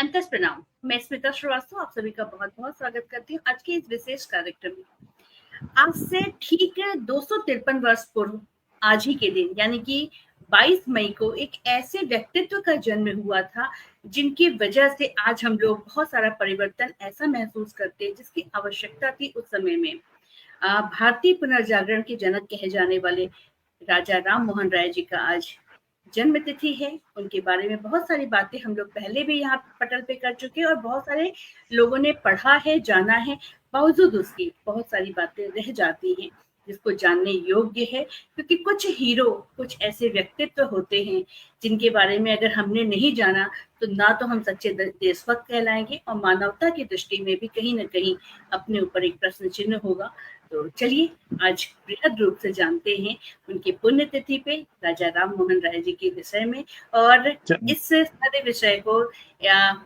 अंतस प्रणाम। मैं स्मिता श्रीवास्तव आप सभी का बहुत बहुत स्वागत करती हूँ आज के इस विशेष कार्यक्रम में। आज से ठीक 253 वर्ष पूर्व आज ही के दिन यानी कि 22 मई को एक ऐसे व्यक्तित्व का जन्म हुआ था जिनकी वजह से आज हम लोग बहुत सारा परिवर्तन ऐसा महसूस करते हैं जिसकी आवश्यकता थी उस समय में। भारतीय पुनर्जागरण के जनक कहे जाने वाले राजा राम मोहन राय जी का आज जन्म तिथि है। उनके बारे में बहुत सारी बातें हम लोग पहले भी यहाँ पटल पे कर चुके हैं और बहुत सारे लोगों ने पढ़ा है, जाना है। बावजूद उसकी बहुत सारी बातें रह जाती हैं जिसको जानने योग्य है, क्योंकि कुछ हीरो, कुछ ऐसे व्यक्तित्व होते हैं जिनके बारे में अगर हमने नहीं जाना तो ना तो हम सच्चे देशभक्त कहलाएंगे और मानवता की दृष्टि में भी कहीं ना कहीं अपने ऊपर एक प्रश्न चिन्ह होगा। तो चलिए आज बृहद रूप से जानते हैं उनकी पुण्यतिथि पे राजा राम मोहन राय जी के विषय में। और इस सारे विषय को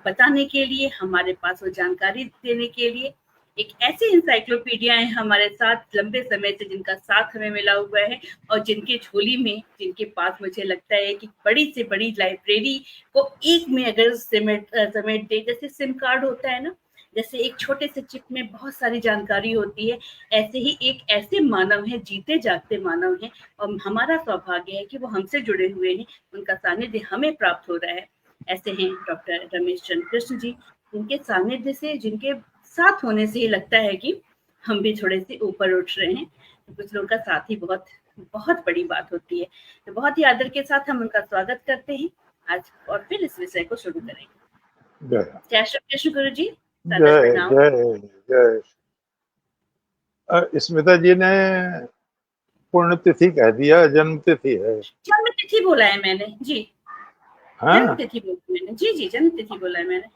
बताने के लिए हमारे पास वो जानकारी देने के लिए एक ऐसी इंसाइक्लोपीडिया है हमारे साथ लंबे समय से, जिनका साथ हमें मिला हुआ है और जिनके झोली में, जिनके पास मुझे लगता है कि बड़ी से बड़ी लाइब्रेरी को एक में अगर समेट दे, जैसे सिम कार्ड होता है ना, जैसे एक छोटे से चिप में बहुत सारी जानकारी होती है, ऐसे ही एक ऐसे मानव है, जीते जागते मानव है और हमारा सौभाग्य है कि वो हमसे जुड़े हुए हैं, उनका सानिध्य हमें प्राप्त हो रहा है। ऐसे हैं डॉक्टर रमेश चंद्र कृष्ण जी, जिनके सानिध्य से, जिनके साथ होने से ही लगता है कि हम भी थोड़े से ऊपर उठ रहे हैं। तो कुछ लोगों का साथ ही बहुत बहुत बड़ी बात होती है। तो बहुत ही आदर के साथ हम उनका स्वागत करते हैं आज और फिर इस विषय को शुरू करेंगे। जय श्री कृष्ण गुरु जी, सादर जय प्रणाम। जय जय। स्मिता जी ने पुण्यतिथि कह दिया, जन्म तिथि है। जन्म तिथि बोला है मैंने जी। जन्म हाँ तिथि बोला मैंने जी, जी जन्म तिथि बोला है मैंने।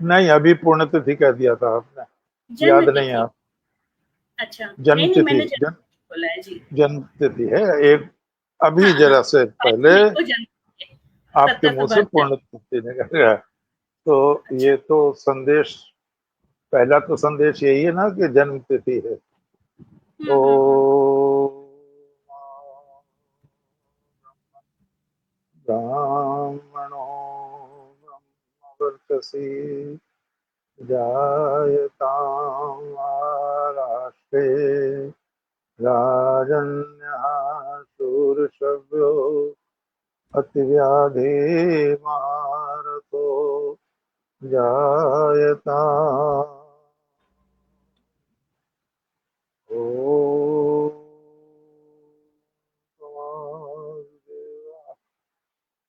नहीं, अभी पुण्यतिथि कह दिया था आपने, जन्म याद नहीं तिथि। आप? अच्छा, जन्म नहीं नहीं, तिथि मैंने जन्म तिथि बोला है जी। जन्म तिथि है एक। हाँ अभी हाँ, जरा से 22 पहले मई को जन्म तिथि है, आपके मुंह से 1772। पुण्यतिथि निकल। तो अच्छा। ये तो संदेश, पहला तो संदेश यही है ना कि जन्म तिथि है। तो हम्म। ब्राह्मणो ब्रह्मवर्चसी जायतां राष्ट्रे राजन्यः शूरशव्यो अतिव्याधि महारथो जायताम्।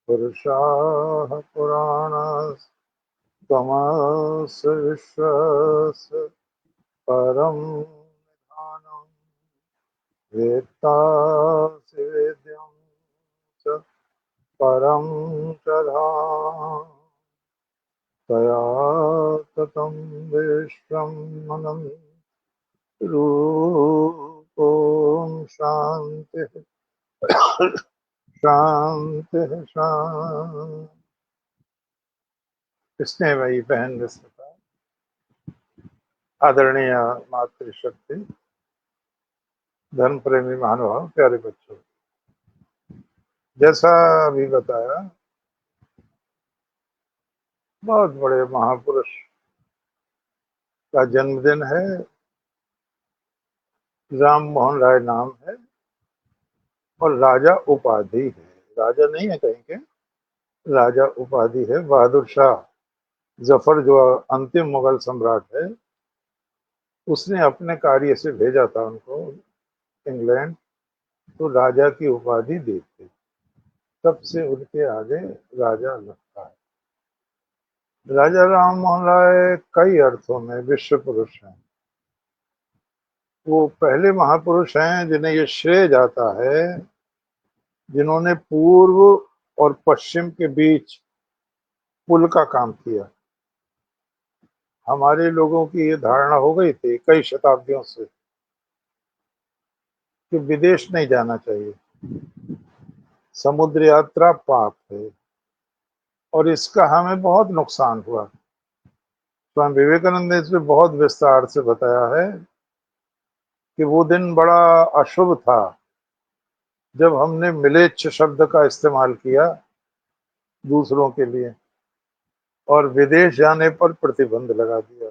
पुरुषाः पुराणस्तमस्य विश्वस्य परं निधानं वेत्तासि वेद्यं च परं च धाम। तया ततं विश्वम् अनन्तरूपं शान्तिः शान्तिः शान्तिः। स्नेहमयी बहन विस्मता, आदरणीय मातृशक्ति, धर्म प्रेमी महानुभाव, प्यारे बच्चों, जैसा अभी बताया, बहुत बड़े महापुरुष का जन्मदिन है। राम मोहन राय नाम है और राजा उपाधि है। राजा नहीं है कहीं के, राजा उपाधि है। बहादुर शाह जफर जो अंतिम मुगल सम्राट है, उसने अपने कार्य से भेजा था उनको इंग्लैंड, तो राजा की उपाधि दी थी। तब से उनके आगे राजा लगता है। राजा राम मोहन राय कई अर्थों में विश्व पुरुष हैं। वो पहले महापुरुष हैं जिन्हें ये श्रेय जाता है, जिन्होंने पूर्व और पश्चिम के बीच पुल का काम किया। हमारे लोगों की ये धारणा हो गई थी कई शताब्दियों से कि विदेश नहीं जाना चाहिए, समुद्र यात्रा पाप है, और इसका हमें बहुत नुकसान हुआ। स्वामी विवेकानंद ने इसमें बहुत विस्तार से बताया है कि वो दिन बड़ा अशुभ था जब हमने मिलेच्छ शब्द का इस्तेमाल किया दूसरों के लिए। और विदेश जाने पर प्रतिबंध लगा दिया।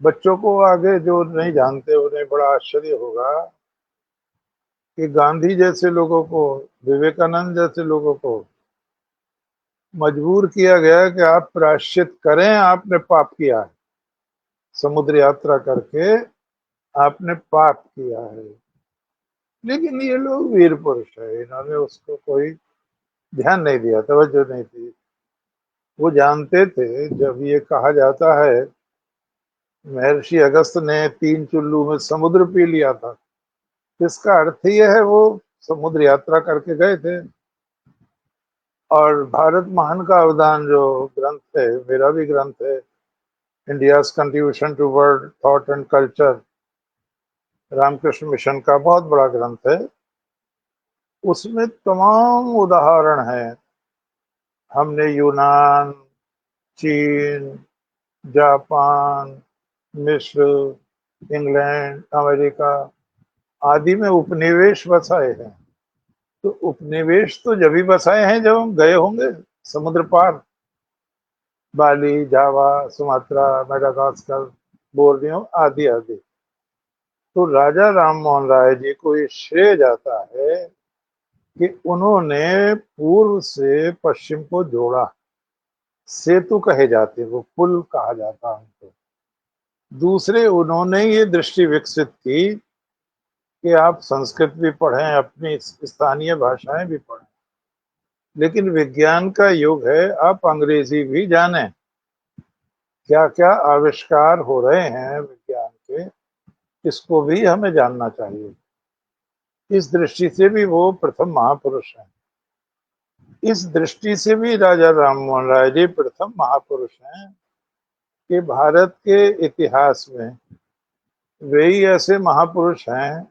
बच्चों को आगे जो नहीं जानते उन्हें बड़ा आश्चर्य होगा कि गांधी जैसे लोगों को, विवेकानंद जैसे लोगों को मजबूर किया गया कि आप प्रायश्चित करें, आपने पाप किया है, समुद्र यात्रा करके आपने पाप किया है। लेकिन ये लोग वीर पुरुष है, इन्होंने उसको कोई ध्यान नहीं दिया, तवज्जो नहीं दी। वो जानते थे जब ये कहा जाता है महर्षि अगस्त ने 3 चुल्लू में समुद्र पी लिया था, इसका अर्थ ये है वो समुद्र यात्रा करके गए थे। और भारत महान का अवदान जो ग्रंथ है, मेरा भी ग्रंथ है, India's contribution to world thought and culture, Ramakrishna mission का बहुत बड़ा ग्रंथ है। उसमें तमाम उदाहरण हैं। हमने यूनान, चीन, जापान, मिस्र, इंग्लैंड, अमेरिका आदि में उपनिवेश बसाए हैं। तो उपनिवेश तो जब भी बसाए हैं जब हम गए होंगे समुद्र पार, बाली, जावा, सुमात्रा, मेडागास्कर, बोर्नियो आदि आदि। तो राजा राम मोहन राय जी को ये श्रेय जाता है कि उन्होंने पूर्व से पश्चिम को जोड़ा। सेतु कहे जाते, वो पुल कहा जाता उनको। दूसरे, उन्होंने ये दृष्टि विकसित की कि आप संस्कृत भी पढ़ें, अपनी स्थानीय भाषाएं भी पढ़ें, लेकिन विज्ञान का युग है, आप अंग्रेजी भी जानें। क्या क्या आविष्कार हो रहे हैं विज्ञान के, इसको भी हमें जानना चाहिए। इस दृष्टि से भी वो प्रथम महापुरुष हैं। इस दृष्टि से भी राजा राम मोहन राय जी प्रथम महापुरुष हैं कि भारत के इतिहास में वे ही ऐसे महापुरुष हैं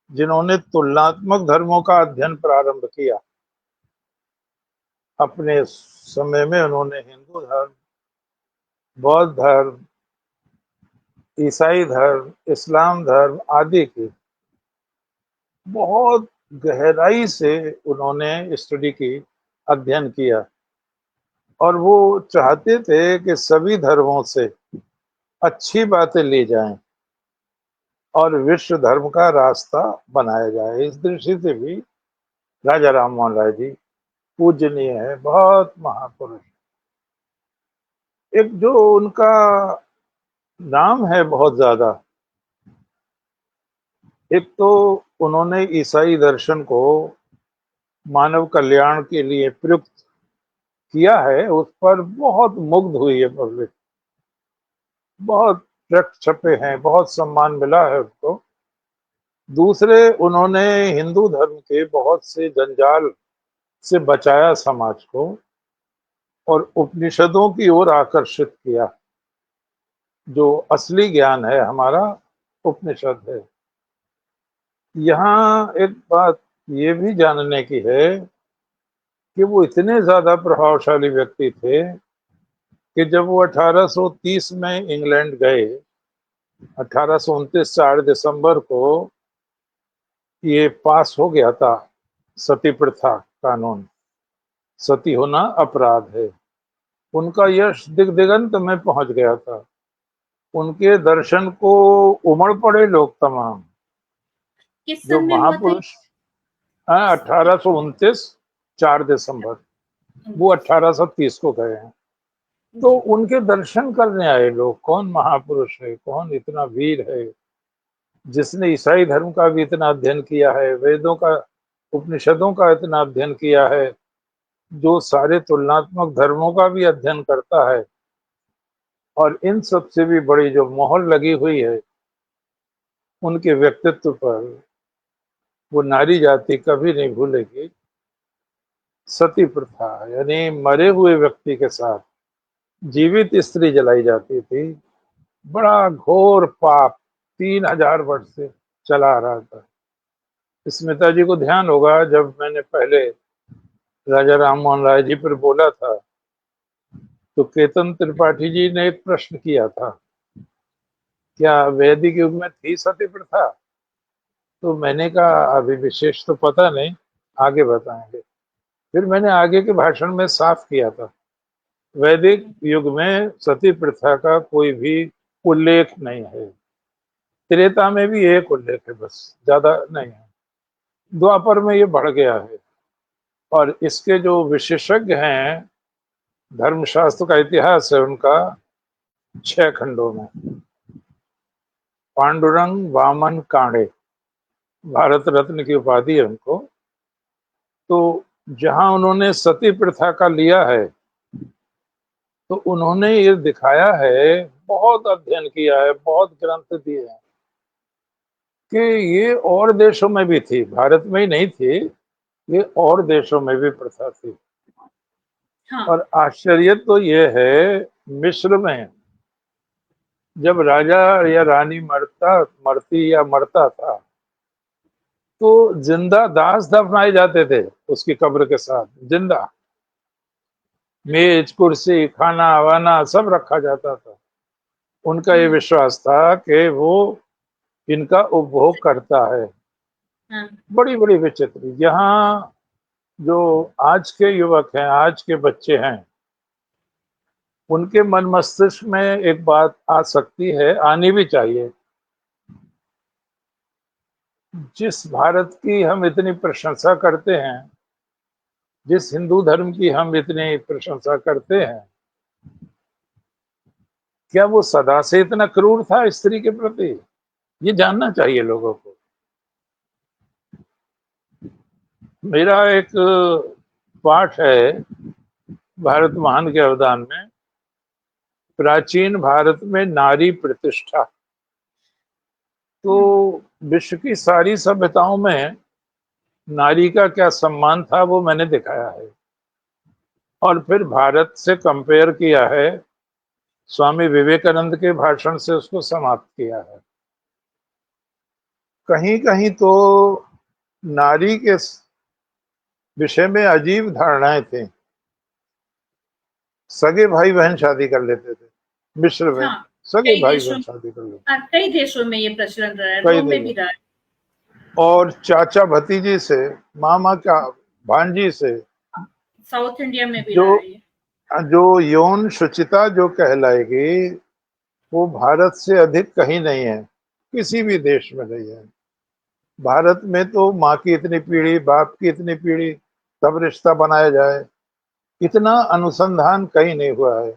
जिन्होंने तुलनात्मक धर्मों का अध्ययन प्रारंभ किया। अपने समय में उन्होंने हिंदू धर्म, बौद्ध धर्म, ईसाई धर्म, इस्लाम धर्म आदि की बहुत गहराई से उन्होंने स्टडी की, अध्ययन किया। और वो चाहते थे कि सभी धर्मों से अच्छी बातें ली जाएं और विश्व धर्म का रास्ता बनाया जाए। इस दृष्टि से भी राजा राम मोहन राय जी पूजनीय है, बहुत महापुरुष। एक जो उनका नाम है बहुत ज्यादा, एक तो उन्होंने ईसाई दर्शन को मानव कल्याण के लिए प्रयुक्त किया है, उस पर बहुत मुग्ध हुई है पब्लिक, बहुत ट्रक छपे हैं, बहुत सम्मान मिला है उसको। दूसरे, उन्होंने हिंदू धर्म के बहुत से जंजाल से बचाया समाज को और उपनिषदों की ओर आकर्षित किया। जो असली ज्ञान है हमारा उपनिषद है। यहाँ एक बात ये भी जानने की है कि वो इतने ज्यादा प्रभावशाली व्यक्ति थे कि जब वो 1830 में इंग्लैंड गए, 1829 4 दिसंबर को ये पास हो गया था सती प्रथा कानून, सती होना अपराध है। उनका यश दिग्दिगंत में पहुंच गया था। उनके दर्शन को उमड़ पड़े लोग तमाम। किस जो सन में हुआ था? महापुरुष, 1829 4 दिसंबर, वो 1830 को गए हैं। तो उनके दर्शन करने आए लोग, कौन महापुरुष है, कौन इतना वीर है जिसने ईसाई धर्म का भी इतना अध्ययन किया है, वेदों का, उपनिषदों का इतना अध्ययन किया है, जो सारे तुलनात्मक धर्मों का भी अध्ययन करता है। और इन सब से भी बड़ी जो मोहर लगी हुई है उनके व्यक्तित्व पर, वो नारी जाति कभी नहीं भूलेगी। सती प्रथा, यानी मरे हुए व्यक्ति के साथ जीवित स्त्री जलाई जाती थी, बड़ा घोर पाप 3000 वर्ष से चला आ रहा था। स्मिता जी को ध्यान होगा, जब मैंने पहले राजा राम मोहन राय जी पर बोला था तो केतन त्रिपाठी जी ने एक प्रश्न किया था, क्या वैदिक युग में थी सती प्रथा? तो मैंने कहा अभी विशेष तो पता नहीं, आगे बताएंगे। फिर मैंने आगे के भाषण में साफ किया था वैदिक युग में सती प्रथा का कोई भी उल्लेख नहीं है। त्रेता में भी एक उल्लेख है, बस, ज्यादा नहीं है। द्वापर में ये बढ़ गया है। और इसके जो विशेषज्ञ हैं, धर्मशास्त्र का इतिहास है उनका 6 खंडों में। पांडुरंग वामन कांडे, भारत रत्न की उपाधि है उनको। तो जहां उन्होंने सती प्रथा का लिया है, तो उन्होंने ये दिखाया है, बहुत अध्ययन किया है, बहुत ग्रंथ दिए हैं, कि ये और देशों में भी थी, भारत में ही नहीं थी, ये और देशों में भी प्रथा थी। हाँ। और आश्चर्य तो ये है, मिस्र में जब राजा या रानी मरती या मरता था, तो जिंदा दास दफनाए जाते थे उसकी कब्र के साथ, जिंदा। मेज कुर्सी खाना वाना सब रखा जाता था। उनका ये विश्वास था कि वो इनका उपभोग करता है। हाँ। बड़ी बड़ी विचित्र। यहाँ जो आज के युवक हैं, आज के बच्चे हैं, उनके मन मस्तिष्क में एक बात आ सकती है, आनी भी चाहिए। जिस भारत की हम इतनी प्रशंसा करते हैं, जिस हिंदू धर्म की हम इतनी प्रशंसा करते हैं, क्या वो सदा से इतना क्रूर था स्त्री के प्रति? ये जानना चाहिए लोगों को। मेरा एक पाठ है भारत महान के अवदान में, प्राचीन भारत में नारी प्रतिष्ठा। तो विश्व की सारी सभ्यताओं में नारी का क्या सम्मान था, वो मैंने दिखाया है। और फिर भारत से कंपेयर किया है, स्वामी विवेकानंद के भाषण से उसको समाप्त किया है। कहीं कहीं तो नारी के विषय में अजीब धारणाएं थी। सगे भाई बहन शादी कर लेते थे मिस्र में, हाँ, सगे कई भाई देशों बहन शादी कर लेते, हाँ, कई देशों में ये प्रचलन रहा है, कई रोम में भी देश। रहा है। और चाचा भतीजी से, मामा का भांजी से, साउथ इंडिया में भी जो रहा है ये। जो यौन शुचिता जो कहलाएगी, वो भारत से अधिक कहीं नहीं है, किसी भी देश में नहीं है। भारत में तो माँ की इतनी पीढ़ी, बाप की इतनी पीढ़ी, तब रिश्ता बनाया जाए, इतना अनुसंधान कहीं नहीं हुआ है।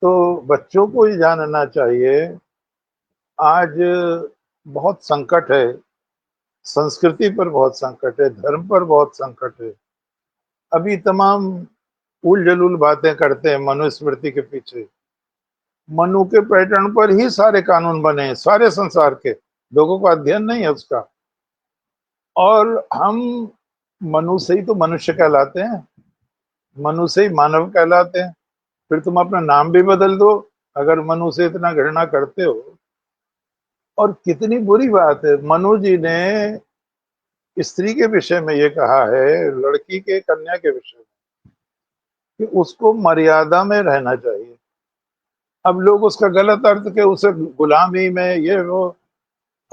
तो बच्चों को ये जानना चाहिए, आज बहुत संकट है, संस्कृति पर बहुत संकट है, धर्म पर बहुत संकट है। अभी तमाम उल जलूल बातें करते हैं मनुस्मृति के पीछे। मनु के पैटर्न पर ही सारे कानून बने हैं, सारे संसार के। लोगों का अध्ययन नहीं है उसका। और हम मनु से ही तो मनुष्य कहलाते हैं, मनु से ही मानव कहलाते हैं। फिर तुम अपना नाम भी बदल दो अगर मनु से इतना घृणा करते हो। और कितनी बुरी बात है, मनु जी ने स्त्री के विषय में ये कहा है, लड़की के, कन्या के विषय में, कि उसको मर्यादा में रहना चाहिए। अब लोग उसका गलत अर्थ के उसे गुलामी में ये वो,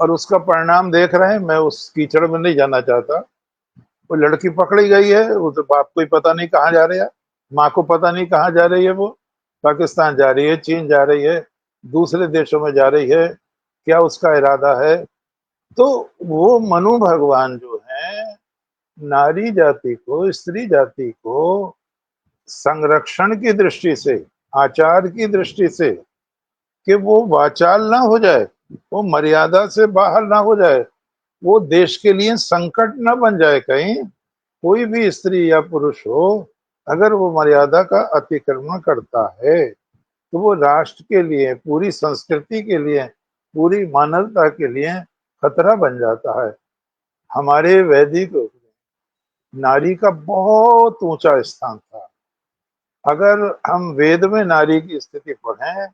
और उसका परिणाम देख रहे हैं। मैं उस कीचड़ में नहीं जाना चाहता। वो लड़की पकड़ी गई है, वो तो बाप को ही पता नहीं कहाँ जा रही है, माँ को पता नहीं कहाँ जा रही है, वो पाकिस्तान जा रही है, चीन जा रही है, दूसरे देशों में जा रही है, क्या उसका इरादा है? तो वो मनु भगवान जो है, नारी जाति को, स्त्री जाति को संरक्षण की दृष्टि से, आचार की दृष्टि से, कि वो वाचाल ना हो जाए, वो मर्यादा से बाहर ना हो जाए, वो देश के लिए संकट ना बन जाए। कहीं कोई भी स्त्री या पुरुष हो, अगर वो मर्यादा का अतिक्रमण करता है, तो वो राष्ट्र के लिए, पूरी संस्कृति के लिए, पूरी मानवता के लिए खतरा बन जाता है। हमारे वैदिक नारी का बहुत ऊंचा स्थान था। अगर हम वेद में नारी की स्थिति पढ़ें,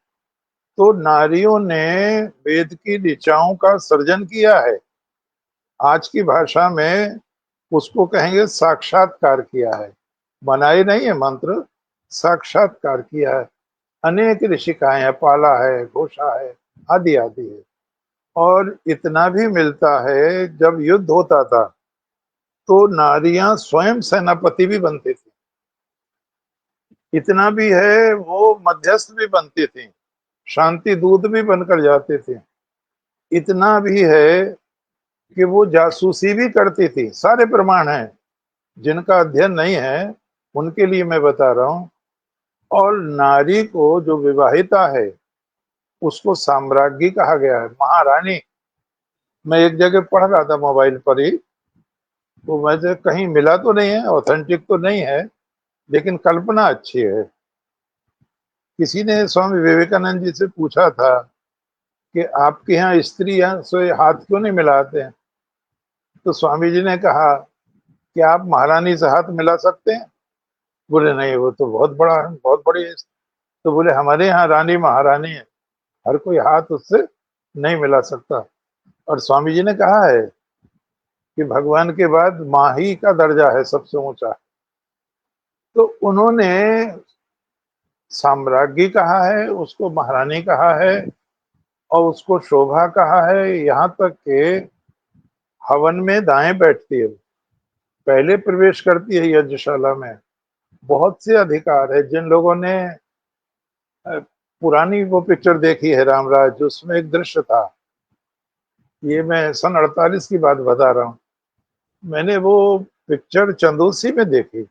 तो नारियों ने वेद की ऋचाओं का सर्जन किया है। आज की भाषा में उसको कहेंगे साक्षात्कार किया है। बनाए नहीं है मंत्र, साक्षात्कार किया है। अनेक ऋषिकाएं हैं, पाला है, घोषा है, आदि आदि है। और इतना भी मिलता है, जब युद्ध होता था तो नारियां स्वयं सेनापति भी बनती थी। इतना भी है, वो मध्यस्थ भी बनती थी, शांति दूत भी बनकर जाते थे। इतना भी है कि वो जासूसी भी करती थी। सारे प्रमाण हैं, जिनका अध्ययन नहीं है उनके लिए मैं बता रहा हूं। और नारी को जो विवाहिता है उसको साम्राज्ञी कहा गया है, महारानी। मैं एक जगह पढ़ रहा था मोबाइल पर ही, तो वैसे कहीं मिला तो नहीं है, ऑथेंटिक तो नहीं है, लेकिन कल्पना अच्छी है। किसी ने स्वामी विवेकानंद जी से पूछा था कि आपके यहाँ स्त्रियां से हाथ क्यों नहीं मिलाते हैं? तो स्वामी जी ने कहा कि आप महारानी से हाथ मिला सकते हैं? बोले नहीं, वो तो बहुत बड़ा है, बहुत बड़ी है। तो बोले हमारे यहाँ रानी महारानी है, हर कोई हाथ उससे नहीं मिला सकता। और स्वामी जी ने कहा है कि भगवान के बाद माँ ही का दर्जा है सबसे ऊंचा। तो उन्होंने साम्राज्ञी कहा है, उसको महारानी कहा है, और उसको शोभा कहा है। यहाँ तक के हवन में दाएं बैठती है, पहले प्रवेश करती है यज्ञशाला में। बहुत से अधिकार है। जिन लोगों ने पुरानी वो पिक्चर देखी है रामराज, उसमें एक दृश्य था, ये मैं सन 48 की बात बता रहा हूँ। मैंने वो पिक्चर चंदोसी में देखी।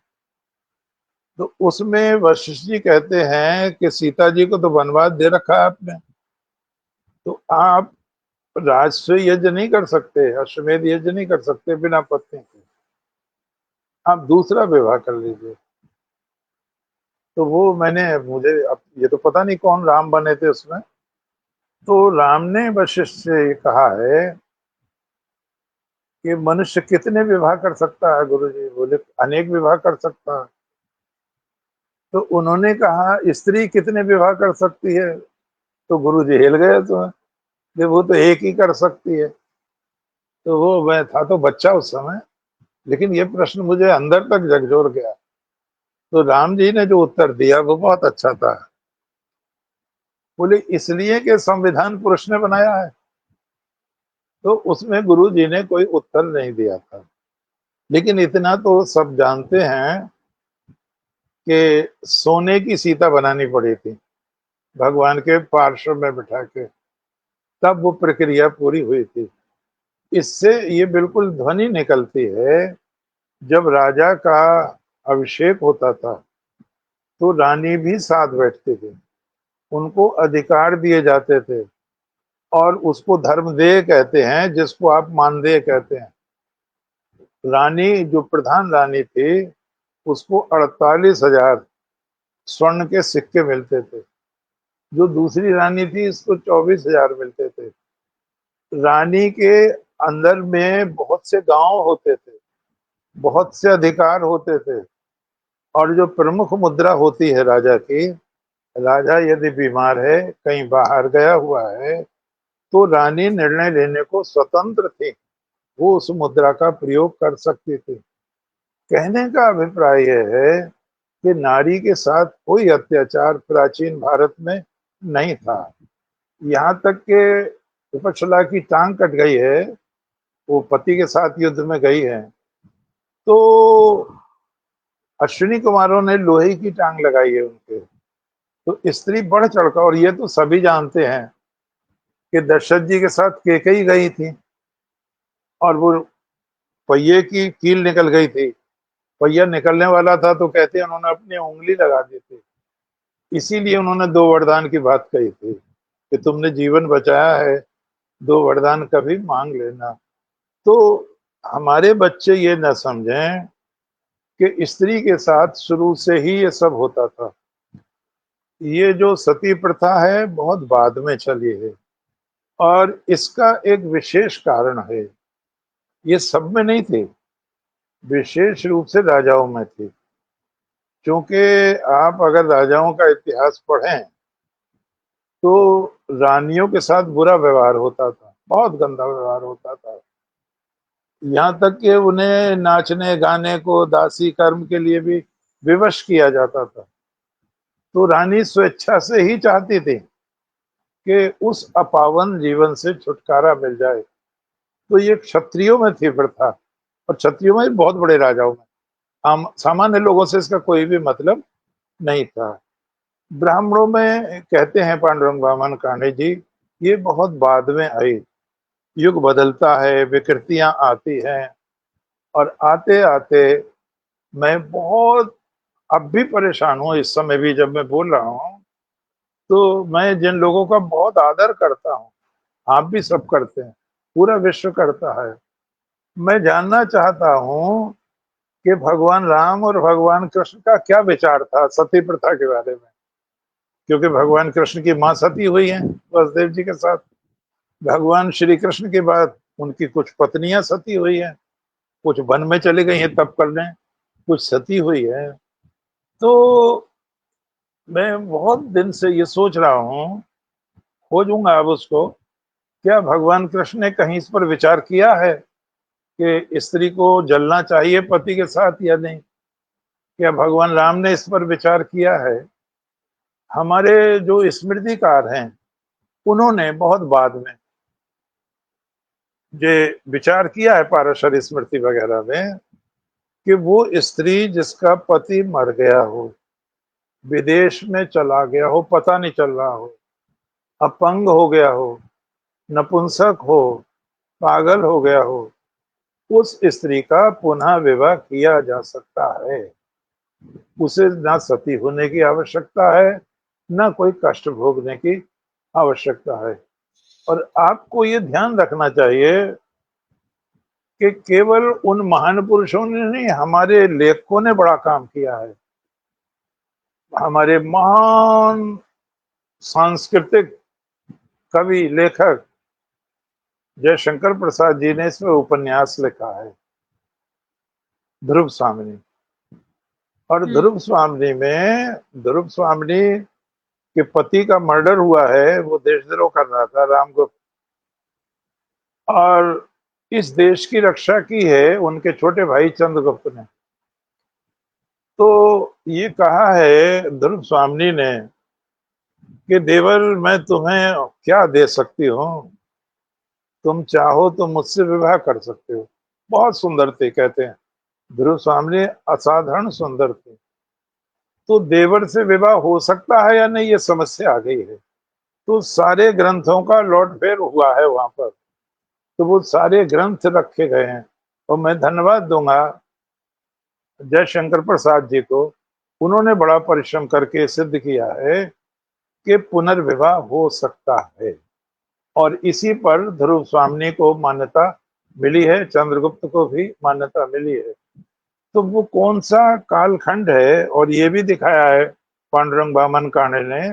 तो उसमें वशिष्ठ जी कहते हैं कि सीता जी को तो वनवास दे रखा है आपने, तो आप राजस्व यज्ञ नहीं कर सकते, अश्वमेध यज्ञ नहीं कर सकते बिना पत्नी के, आप दूसरा विवाह कर लीजिए। तो वो मैंने, मुझे अब ये तो पता नहीं कौन राम बने थे उसमें। तो राम ने वशिष्ठ से कहा है कि मनुष्य कितने विवाह कर सकता है? गुरु जी बोले अनेक विवाह कर सकता है। तो उन्होंने कहा स्त्री कितने विवाह कर सकती है? तो गुरु जी हिल गए, तो कि वो तो एक ही कर सकती है। तो वो, मैं था तो बच्चा उस समय, लेकिन ये प्रश्न मुझे अंदर तक झकझोर गया। तो राम जी ने जो उत्तर दिया वो बहुत अच्छा था। बोले इसलिए कि संविधान पुरुष ने बनाया है। तो उसमें गुरु जी ने कोई उत्तर नहीं दिया था। लेकिन इतना तो सब जानते हैं कि सोने की सीता बनानी पड़ी थी भगवान के पार्श्व में बिठा के, तब वो प्रक्रिया पूरी हुई थी। इससे ये बिल्कुल ध्वनि निकलती है, जब राजा का अभिषेक होता था तो रानी भी साथ बैठती थी, उनको अधिकार दिए जाते थे। और उसको धर्मदेय कहते हैं, जिसको आप मानदेय कहते हैं। रानी जो प्रधान रानी थी उसको 48,000 स्वर्ण के सिक्के मिलते थे। जो दूसरी रानी थी इसको 24,000 मिलते थे। रानी के अंदर में बहुत से गांव होते थे, बहुत से अधिकार होते थे। और जो प्रमुख मुद्रा होती है राजा की, राजा यदि बीमार है, कहीं बाहर गया हुआ है, तो रानी निर्णय लेने को स्वतंत्र थी, वो उस मुद्रा का प्रयोग कर सकती थी। कहने का अभिप्राय यह है कि नारी के साथ कोई अत्याचार प्राचीन भारत में नहीं था। यहाँ तक के विपक्षला की टांग कट गई है, वो पति के साथ युद्ध में गई है, तो अश्विनी कुमारों ने लोहे की टांग लगाई है उनके। तो स्त्री बढ़ चढ़कर, और ये तो सभी जानते हैं कि दशरथ जी के साथ कैकेयी गई थी, और वो पहिए की कील निकल गई थी। पहिया निकलने वाला था तो कहते हैं उन्होंने अपनी उंगली लगा दी थी। इसीलिए उन्होंने दो वरदान की बात कही थी कि तुमने जीवन बचाया है, दो वरदान कभी मांग लेना। तो हमारे बच्चे ये न समझें कि स्त्री के साथ शुरू से ही ये सब होता था। ये जो सती प्रथा है बहुत बाद में चली है, और इसका एक विशेष कारण है, ये सब में नहीं थी, विशेष रूप से राजाओं में थी। क्योंकि आप अगर राजाओं का इतिहास पढ़ें तो रानियों के साथ बुरा व्यवहार होता था, बहुत गंदा व्यवहार होता था। यहाँ तक कि उन्हें नाचने गाने को, दासी कर्म के लिए भी विवश किया जाता था। तो रानी स्वेच्छा से ही चाहती थी कि उस अपावन जीवन से छुटकारा मिल जाए। तो ये क्षत्रियों में थी प्रथा, और क्षत्रियों में बहुत बड़े राजाओं में। आम सामान्य लोगों से इसका कोई भी मतलब नहीं था। ब्राह्मणों में कहते हैं पांडुरंग वामन कान्हे जी, ये बहुत बाद में आई। युग बदलता है, विकृतियां आती हैं, और आते आते मैं बहुत अब भी परेशान हूँ। इस समय भी जब मैं बोल रहा हूँ तो मैं जिन लोगों का बहुत आदर करता हूँ, आप भी सब करते हैं, पूरा विश्व करता है, मैं जानना चाहता हूँ कि भगवान राम और भगवान कृष्ण का क्या विचार था सती प्रथा के बारे में। क्योंकि भगवान कृष्ण की मां सती हुई हैं वसुदेव जी के साथ, भगवान श्री कृष्ण के बाद उनकी कुछ पत्नियां सती हुई हैं, कुछ वन में चली गई हैं तप करने, कुछ सती हुई है। तो मैं बहुत दिन से ये सोच रहा हूँ, खोजूंगा अब उसको, क्या भगवान कृष्ण ने कहीं इस पर विचार किया है कि स्त्री को जलना चाहिए पति के साथ या नहीं? क्या भगवान राम ने इस पर विचार किया है? हमारे जो स्मृतिकार हैं उन्होंने बहुत बाद में ये विचार किया है पाराशर स्मृति वगैरह में, कि वो स्त्री जिसका पति मर गया हो, विदेश में चला गया हो, पता नहीं चल रहा हो, अपंग हो गया हो, नपुंसक हो, पागल हो गया हो, उस स्त्री का पुनः विवाह किया जा सकता है। उसे ना सती होने की आवश्यकता है, ना कोई कष्ट भोगने की आवश्यकता है। और आपको ये ध्यान रखना चाहिए कि केवल उन महान पुरुषों ने नहीं, हमारे लेखकों ने बड़ा काम किया है। हमारे महान सांस्कृतिक कवि लेखक जयशंकर प्रसाद जी ने इसमें उपन्यास लिखा है, ध्रुव स्वामिनी। और ध्रुव स्वामिनी के पति का मर्डर हुआ है, वो देशद्रोह कर रहा था रामगुप्त, और इस देश की रक्षा की है उनके छोटे भाई चंद्रगुप्त ने। तो ये कहा है ध्रुव स्वामिनी ने कि देवर, मैं तुम्हें क्या दे सकती हूँ, तुम चाहो तो मुझसे विवाह कर सकते हो। बहुत सुंदर थे, कहते हैं ध्रुव स्वामिनी असाधारण सुंदर थे। तो देवर से विवाह हो सकता है या नहीं, ये समस्या आ गई है। तो सारे ग्रंथों का लौट फेर हुआ है वहां पर, तो वो सारे ग्रंथ रखे गए हैं। और मैं धन्यवाद दूंगा जयशंकर प्रसाद जी को, उन्होंने बड़ा परिश्रम करके सिद्ध किया है कि पुनर्विवाह हो सकता है। और इसी पर ध्रुव स्वामिनी को मान्यता मिली है, चंद्रगुप्त को भी मान्यता मिली है। तो वो कौन सा कालखंड है, और ये भी दिखाया है पांडुरंग वामन काणे ने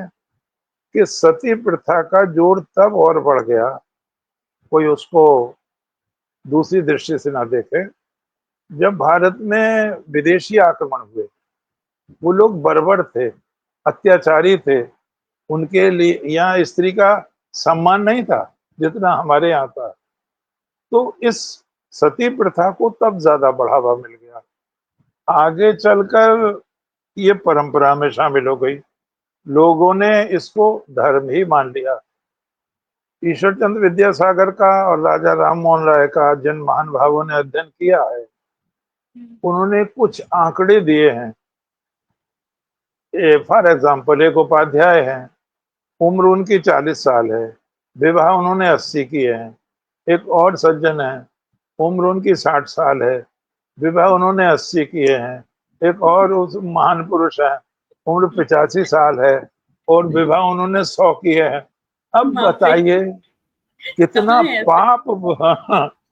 कि सती प्रथा का जोर तब और बढ़ गया, कोई उसको दूसरी दृष्टि से ना देखे, जब भारत में विदेशी आक्रमण हुए। वो लोग बर्बर थे, अत्याचारी थे, उनके लिए यहाँ स्त्री का सम्मान नहीं था जितना हमारे यहाँ था। तो इस सती प्रथा को तब ज्यादा बढ़ावा मिल गया, आगे चलकर ये परंपरा में शामिल हो गई, लोगों ने इसको धर्म ही मान लिया। ईश्वर चंद्र विद्यासागर का और राजा राम मोहन राय का जिन महान भावों ने अध्ययन किया है, उन्होंने कुछ आंकड़े दिए हैं। फॉर एग्जाम्पल, एक उपाध्याय हैं, उम्र उनकी 40 साल है, विवाह उन्होंने 80 किए हैं। एक और सज्जन है, उम्र उनकी 60 साल है, विवाह उन्होंने 80 किए हैं। एक और उस महान पुरुष है, उम्र 85 साल है, और विवाह उन्होंने 100 किए हैं। अब बाप रे, बताइए कहाँ कितना है ऐसे? पाप।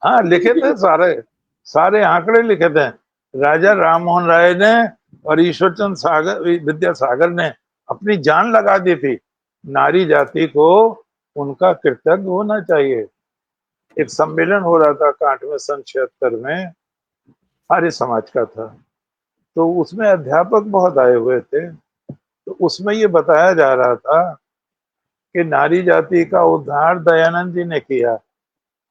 हाँ, लिखे थे, सारे सारे आंकड़े लिखे थे राजा राम मोहन राय ने, और ईश्वरचंद सागर विद्यासागर ने अपनी जान लगा दी थी। नारी जाति को उनका कृतज्ञ होना चाहिए। एक सम्मेलन हो रहा था कांठ में सन 76 में, आर्य समाज का था, तो उसमें अध्यापक बहुत आए हुए थे। तो उसमें ये बताया जा रहा था कि नारी जाति का उद्धार दयानंद जी ने किया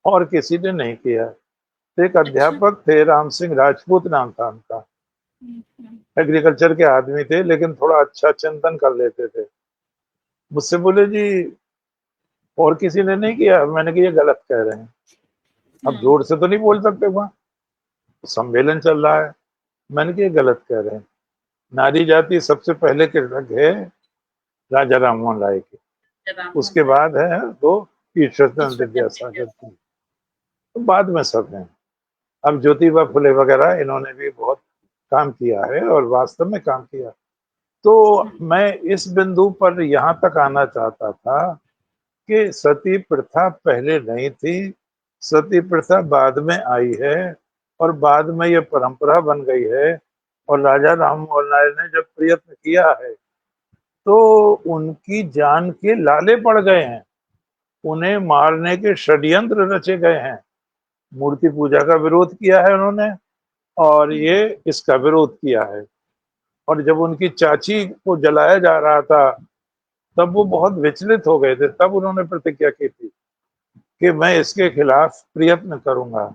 और किसी ने नहीं किया। तो एक अच्छा। अध्यापक थे, राम सिंह राजपूत नाम था उनका, हम्म। एग्रीकल्चर के आदमी थे, लेकिन थोड़ा अच्छा चिंतन कर लेते थे। मुझसे बोले, जी और किसी ने नहीं किया? मैंने कहा ये गलत कह रहे हैं। अब हम्म। जोर से तो नहीं बोल सकते, वहां सम्मेलन चल रहा है। मैंने कहा ये गलत कह रहे हैं। नारी जाति सबसे पहले कृतज्ञ है राजा राम मोहन राय की, राम मोहन उसके राय, बाद है वो ईश्वरचंद्र ईश्वर चंद्र विद्यासागर विद्यासागर। की, तो बाद में सब हैं। अब ज्योतिबा फुले वगैरह इन्होंने भी बहुत काम किया है और वास्तव में काम किया। तो मैं इस बिंदु पर यहाँ तक आना चाहता था कि सती प्रथा पहले नहीं थी, सती प्रथा बाद में आई है और बाद में ये परंपरा बन गई है। और राजा राम मोहन राय ने जब प्रयत्न किया है तो उनकी जान के लाले पड़ गए हैं, उन्हें मारने के षड्यंत्र रचे गए हैं। मूर्ति पूजा का विरोध किया है उन्होंने और ये इसका विरोध किया है। और जब उनकी चाची को जलाया जा रहा था तब वो बहुत विचलित हो गए थे, तब उन्होंने प्रतिज्ञा की थी कि मैं इसके खिलाफ प्रयत्न करूंगा।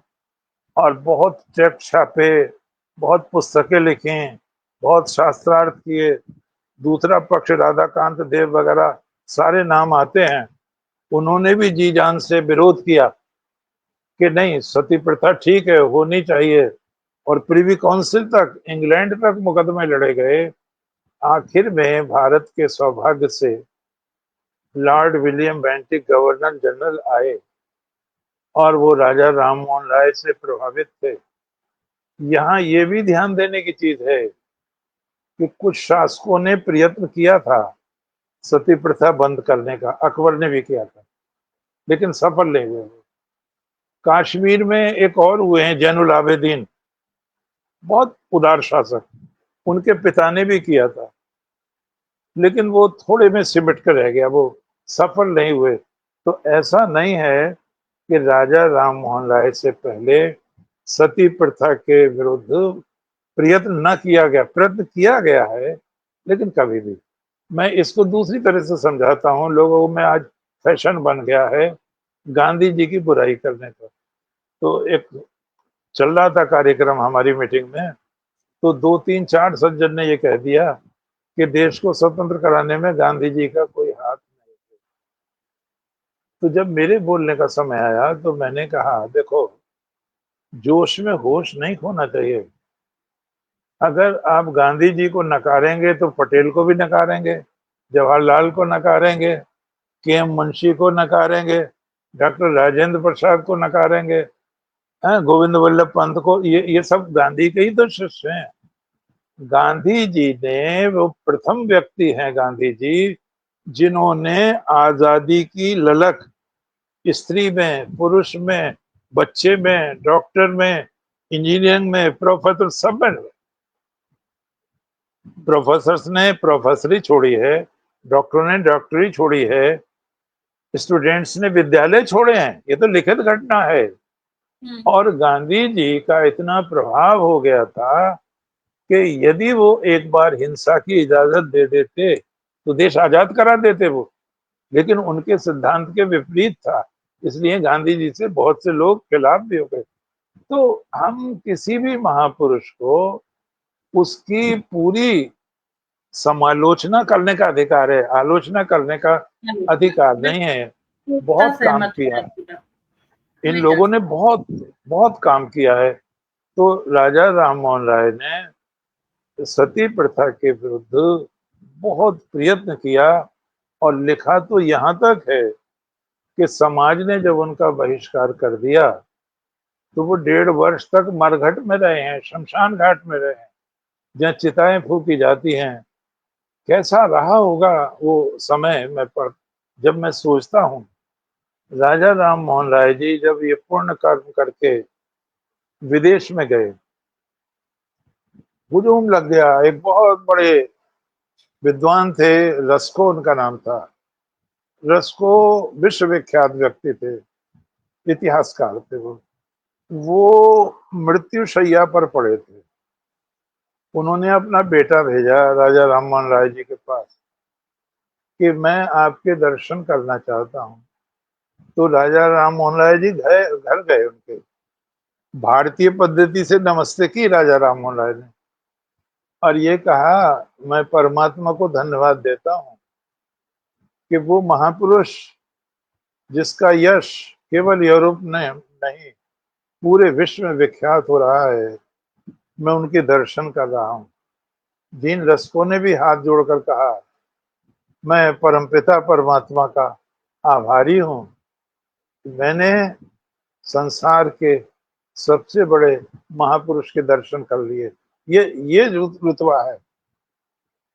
और बहुत टेप छापे, बहुत पुस्तकें लिखी, बहुत शास्त्रार्थ किए। दूसरा पक्ष राधाकांत देव वगैरह सारे नाम आते हैं, उन्होंने भी जी जान से विरोध किया कि नहीं, सती प्रथा ठीक है, होनी चाहिए। और प्रिवी काउंसिल तक, इंग्लैंड तक मुकदमे लड़े गए। आखिर में भारत के सौभाग्य से Lord William Bentinck governor general आए और वो राजा राम मोहन राय से प्रभावित थे। यहाँ ये भी ध्यान देने की चीज है कि कुछ शासकों ने प्रयत्न किया था सती प्रथा बंद करने का, अकबर ने भी किया था, लेकिन सफल नहीं हुए। कश्मीर में एक और हुए हैं जैनुल आबेदीन, बहुत उदार शासक, उनके पिता ने भी किया था, लेकिन वो थोड़े में सिमट कर रह गया, वो सफल नहीं हुए। तो ऐसा नहीं है कि राजा राम मोहन राय से पहले सती प्रथा के विरुद्ध प्रयत्न न किया गया, प्रयत्न किया गया है, लेकिन कभी भी। मैं इसको दूसरी तरह से समझाता हूँ, लोगों में आज फैशन बन गया है गांधी जी की बुराई करने का। तो एक चल रहा था कार्यक्रम हमारी मीटिंग में, तो 2 3 4 सज्जन ने ये कह दिया कि देश को स्वतंत्र कराने में गांधी जी का कोई हाथ नहीं। तो जब मेरे बोलने का समय आया तो मैंने कहा, देखो, जोश में होश नहीं खोना चाहिए। अगर आप गांधी जी को नकारेंगे तो पटेल को भी नकारेंगे, जवाहरलाल को नकारेंगे, के एम मुंशी को नकारेंगे, डॉक्टर राजेंद्र प्रसाद को नकारेंगे, गोविंद वल्लभ पंत को। ये सब गांधी के ही तो शिष्य हैं। गांधी जी ने, वो प्रथम व्यक्ति हैं गांधी जी जिन्होंने आजादी की ललक स्त्री में, पुरुष में, बच्चे में, डॉक्टर में, इंजीनियरिंग में, प्रोफेसर सब में। प्रोफेसर्स ने प्रोफेसरी छोड़ी है, डॉक्टरों ने डॉक्टरी छोड़ी है, स्टूडेंट्स ने विद्यालय छोड़े हैं, ये तो लिखित घटना है। और गांधी जी का इतना प्रभाव हो गया था कि यदि वो एक बार हिंसा की इजाजत दे देते तो देश आजाद करा देते वो, लेकिन उनके सिद्धांत के विपरीत था, इसलिए गांधी जी से बहुत से लोग खिलाफ भी हो गए। तो हम किसी भी महापुरुष को उसकी पूरी समालोचना करने का अधिकार है, आलोचना करने का अधिकार नहीं है। पूरा बहुत काम सहमत किया, है पूरा। इन मैं लोगों जस्ट ने बहुत बहुत काम किया है। तो राजा राम मोहन राय ने सती प्रथा के विरुद्ध बहुत प्रयत्न किया और लिखा तो यहाँ तक है कि समाज ने जब उनका बहिष्कार कर दिया तो वो 1.5 वर्ष तक मरघट में रहे हैं, शमशान घाट में रहे हैं, जहाँ चिताएं फूकी जाती हैं। कैसा रहा होगा वो समय, जब मैं सोचता हूँ, राजा राम मोहन राय जी जब ये पुण्य कर्म करके विदेश में गए, हुजूम लग गया। एक बहुत बड़े विद्वान थे, रस्को उनका नाम था। रस्को विश्वविख्यात व्यक्ति थे, इतिहासकार थे वो मृत्यु शैया पर पड़े थे। उन्होंने अपना बेटा भेजा राजा राम मोहन राय जी के पास कि मैं आपके दर्शन करना चाहता हूँ। तो राजा राम मोहन राय जी घर गए उनके, भारतीय पद्धति से नमस्ते की राजा राम मोहन राय ने, और ये कहा, मैं परमात्मा को धन्यवाद देता हूँ कि वो महापुरुष जिसका यश केवल यूरोप में नहीं पूरे विश्व में विख्यात हो रहा है, मैं उनके दर्शन कर रहा हूँ। जिन रसिकों ने भी हाथ जोड़कर कहा, मैं परमपिता परमात्मा का आभारी हूँ, मैंने संसार के सबसे बड़े महापुरुष के दर्शन कर लिए। ये रुतबा है।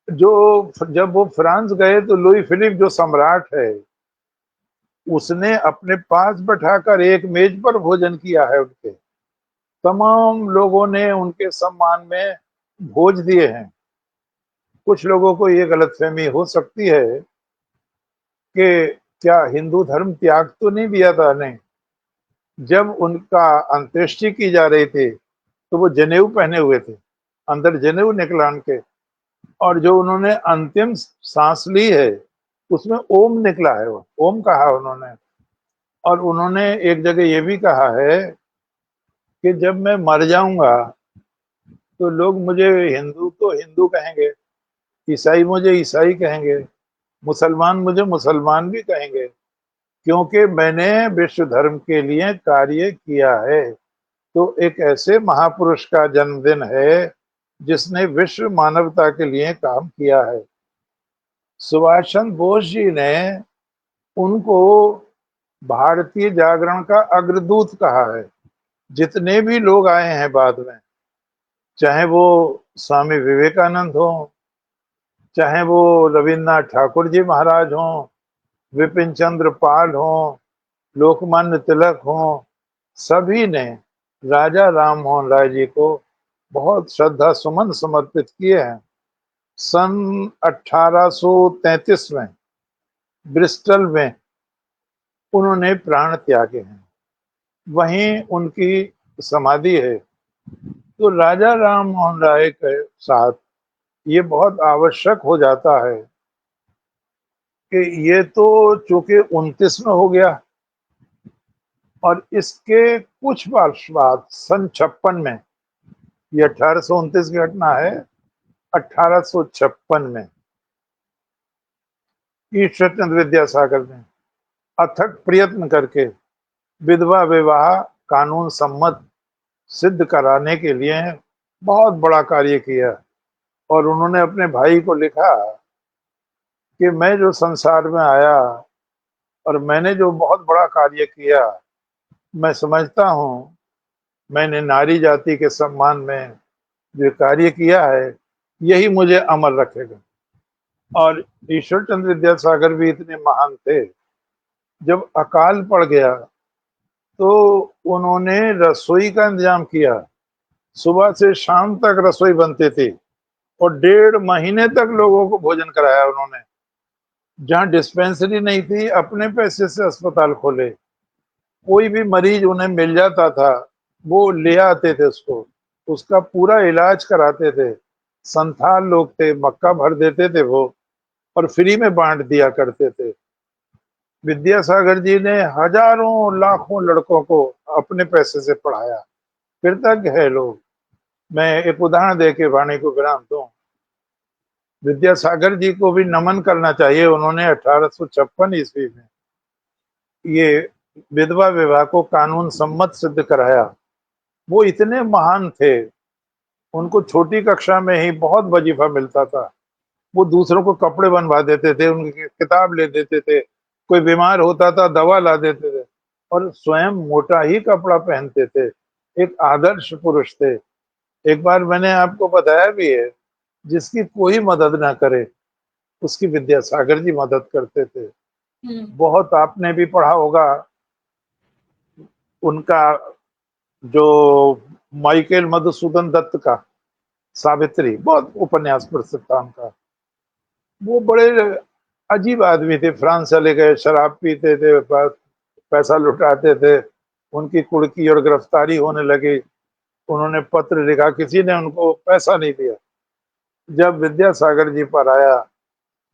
जो जब वो फ्रांस गए तो लुई फिलिप जो सम्राट है, उसने अपने पास बैठाकर एक मेज पर भोजन किया है। उनके तमाम लोगों ने उनके सम्मान में भोज दिए हैं। कुछ लोगों को ये गलतफहमी हो सकती है कि क्या हिंदू धर्म त्याग तो नहीं दिया था? नहीं। जब उनका अंत्येष्टि की जा रही थी तो वो जनेऊ पहने हुए थे, अंदर जनेऊ निकला उनके, और जो उन्होंने अंतिम सांस ली है उसमें ओम निकला है, वो ओम कहा उन्होंने। और उन्होंने एक जगह ये भी कहा है कि जब मैं मर जाऊंगा तो लोग मुझे हिंदू तो हिंदू कहेंगे, ईसाई मुझे ईसाई कहेंगे, मुसलमान मुझे मुसलमान भी कहेंगे, क्योंकि मैंने विश्व धर्म के लिए कार्य किया है। तो एक ऐसे महापुरुष का जन्मदिन है जिसने विश्व मानवता के लिए काम किया है। सुभाष चंद्र बोस जी ने उनको भारतीय जागरण का अग्रदूत कहा है। जितने भी लोग आए हैं बाद में, चाहे वो स्वामी विवेकानंद हो, चाहे वो रविन्द्रनाथ ठाकुर जी महाराज हो, विपिन चंद्र पाल हो, लोकमान्य तिलक हो, सभी ने राजा राम मोहन राय जी को बहुत श्रद्धा सुमन समर्पित किए हैं। सन 1833 में ब्रिस्टल में उन्होंने प्राण त्यागे हैं, वहीं उनकी समाधि है। तो राजा राम मोहन राय के साथ ये बहुत आवश्यक हो जाता है कि ये तो चूंकि 29 में हो गया, और इसके कुछ वर्ष बाद सन 56 में, ये 1829 की घटना है, 1856 में ईश्वर चंद्र विद्यासागर ने अथक प्रयत्न करके विधवा विवाह कानून सम्मत सिद्ध कराने के लिए बहुत बड़ा कार्य किया। और उन्होंने अपने भाई को लिखा कि मैं जो संसार में आया और मैंने जो बहुत बड़ा कार्य किया, मैं समझता हूँ मैंने नारी जाति के सम्मान में जो कार्य किया है यही मुझे अमर रखेगा। और ईश्वर चंद्र विद्यासागर भी इतने महान थे, जब अकाल पड़ गया तो उन्होंने रसोई का इंतजाम किया। सुबह से शाम तक रसोई बनती थी और 1.5 महीने तक लोगों को भोजन कराया उन्होंने। जहाँ डिस्पेंसरी नहीं थी, अपने पैसे से अस्पताल खोले। कोई भी मरीज उन्हें मिल जाता था, वो ले आते थे उसको, उसका पूरा इलाज कराते थे। संथाल लोग थे, मक्का भर देते थे वो, और फ्री में बांट दिया करते थे। विद्यासागर जी ने हजारों लाखों लड़कों को अपने पैसे से पढ़ाया। कृतज्ञ है लोग। मैं एक उदाहरण दे के वाणी को विराम दूं। विद्यासागर जी को भी नमन करना चाहिए। उन्होंने 1856 ईस्वी में ये विधवा विवाह को कानून सम्मत सिद्ध कराया। वो इतने महान थे, उनको छोटी कक्षा में ही बहुत वजीफा मिलता था। वो दूसरों को कपड़े बनवा देते थे, उनकी किताब ले देते थे, कोई बीमार होता था दवा ला देते थे, और स्वयं मोटा ही कपड़ा पहनते थे। एक आदर्श पुरुष थे। एक बार मैंने आपको बताया भी है, जिसकी कोई मदद ना करे उसकी विद्यासागर जी मदद करते थे। बहुत आपने भी पढ़ा होगा उनका, जो माइकेल मधुसूदन दत्त का सावित्री, बहुत उपन्यास प्रसिद्ध था उनका। वो बड़े अजीब आदमी थे। फ्रांस चले गए, शराब पीते थे, पैसा लुटाते थे। उनकी कुड़की और गिरफ्तारी होने लगी। उन्होंने पत्र लिखा, किसी ने उनको पैसा नहीं दिया। जब विद्यासागर जी पर आया,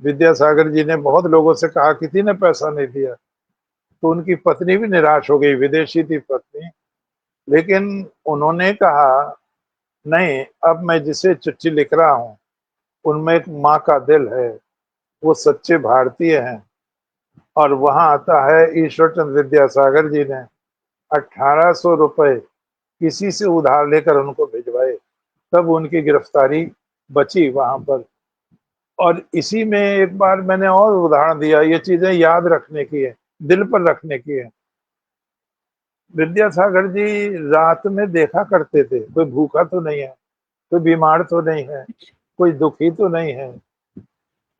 विद्यासागर जी ने बहुत लोगों से कहा, किसी ने पैसा नहीं दिया। तो उनकी पत्नी भी निराश हो गई, विदेशी थी पत्नी। लेकिन उन्होंने कहा, नहीं, अब मैं जिसे चिट्ठी लिख रहा हूँ उनमें एक माँ का दिल है, वो सच्चे भारतीय हैं। और वहां आता है ईश्वर चंद्र विद्यासागर जी ने 1800 रुपए किसी से उधार लेकर उनको भिजवाए, तब उनकी गिरफ्तारी बची वहां पर। और इसी में एक बार मैंने और उदाहरण दिया, ये चीजें याद रखने की है, दिल पर रखने की है। विद्यासागर जी रात में देखा करते थे, कोई भूखा तो नहीं है, कोई बीमार तो नहीं है, कोई दुखी तो नहीं है।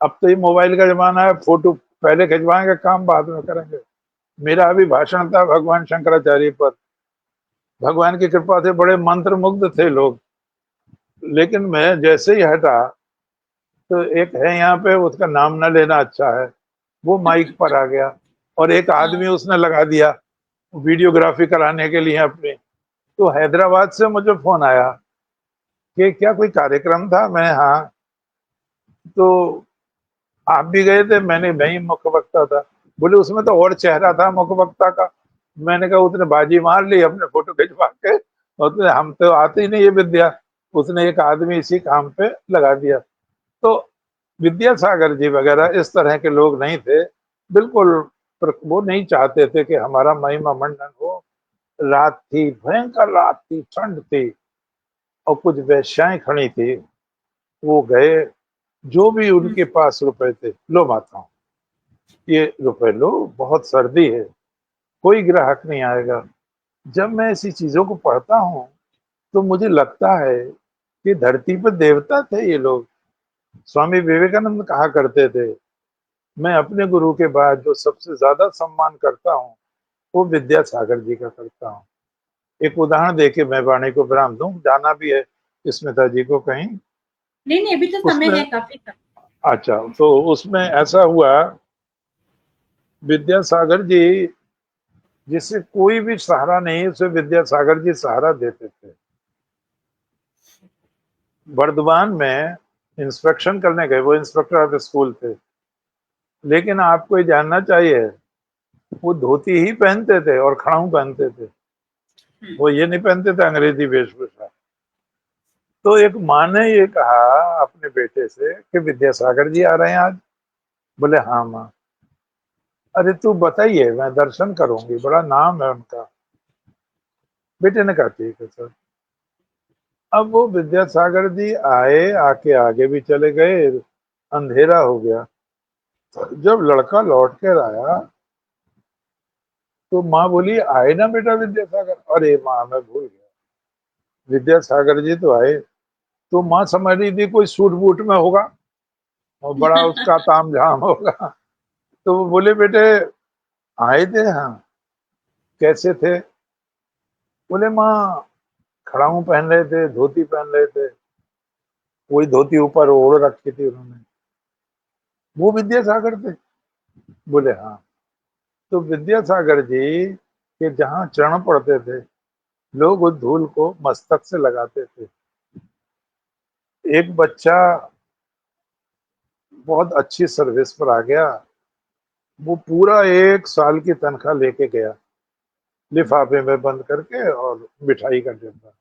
अब तो ये मोबाइल का जमाना है, फोटो पहले खिंचवाएंगे, काम बाद में करेंगे। मेरा अभी भाषण था भगवान शंकराचार्य पर। भगवान की कृपा से बड़े मंत्र मुग्ध थे लोग, लेकिन मैं जैसे ही हटा तो एक है यहाँ पे, उसका नाम न लेना अच्छा है, वो माइक पर आ गया और एक आदमी हाँ। उसने लगा दिया वीडियोग्राफी कराने के लिए अपनी। तो हैदराबाद से मुझे फोन आया कि क्या कोई कार्यक्रम था, मैं हाँ, तो आप भी गए थे, मैं ही मुख्य वक्ता था। बोले उसमें तो और चेहरा था मुख्य वक्ता का। मैंने कहा उसने बाजी मार ली अपने फोटो खिंचवा के, उसने, हम तो आते ही नहीं ये विद्या, उसने एक आदमी इसी काम पे लगा दिया। तो विद्यासागर जी वगैरह इस तरह के लोग नहीं थे, बिल्कुल। वो नहीं चाहते थे कि हमारा महिमा मंडन हो। रात थी, भयंकर रात थी, ठंड थी, और कुछ वेश्याएं खड़ी थी। वो गए, जो भी उनके पास रुपए थे, लो माता ये रुपए लो, बहुत सर्दी है, कोई ग्राहक नहीं आएगा। जब मैं ऐसी चीजों को पढ़ता हूँ तो मुझे लगता है कि धरती पर देवता थे ये लोग। स्वामी विवेकानंद कहा करते थे, मैं अपने गुरु के बाद जो सबसे ज्यादा सम्मान करता हूँ वो विद्यासागर जी का करता हूँ। एक उदाहरण देके मैं वाणी को विराम दूं, जाना भी है स्मिता जी को कहीं। नहीं नहीं, अभी तो समय उसमें, है काफी का। अच्छा, तो उसमें ऐसा हुआ, विद्यासागर जी, जिससे कोई भी सहारा नहीं, उसे विद्यासागर जी सहारा देते थे। वर्धमान में इंस्पेक्शन करने गए, वो इंस्पेक्टर ऑफ स्कूल थे, लेकिन आपको ये जानना चाहिए वो धोती ही पहनते थे और खड़ाऊ पहनते थे, वो ये नहीं पहनते थे अंग्रेजी वेशभूषा। तो एक माँ ने ये कहा अपने बेटे से कि विद्यासागर जी आ रहे हैं आज। बोले हाँ माँ। अरे तू बताइए, मैं दर्शन करूंगी, बड़ा नाम है उनका। बेटे ने कहा ठीक है सर। अब वो विद्यासागर जी आए, आके आगे भी चले गए, अंधेरा हो गया। जब लड़का लौट कर आया तो माँ बोली आए ना बेटा विद्यासागर। अरे माँ मैं भूल गया, विद्यासागर जी तो आए। तो माँ समझ रही थी कोई सूट बूट में होगा और बड़ा उसका ताम झाम होगा। तो वो बोले बेटे आए थे, हाँ कैसे थे। बोले माँ खड़ाऊ पहन रहे थे, धोती पहन रहे थे, वही धोती ऊपर ओढ़ रखी थी उन्होंने। वो विद्यासागर थे। बोले हाँ। तो विद्यासागर जी के जहाँ चरण पड़ते थे, लोग उस धूल को मस्तक से लगाते थे। एक बच्चा बहुत अच्छी सर्विस पर आ गया, वो पूरा 1 साल की तनख्वाह लेके गया, लिफाफे में बंद करके, और मिठाई का डिब्बा।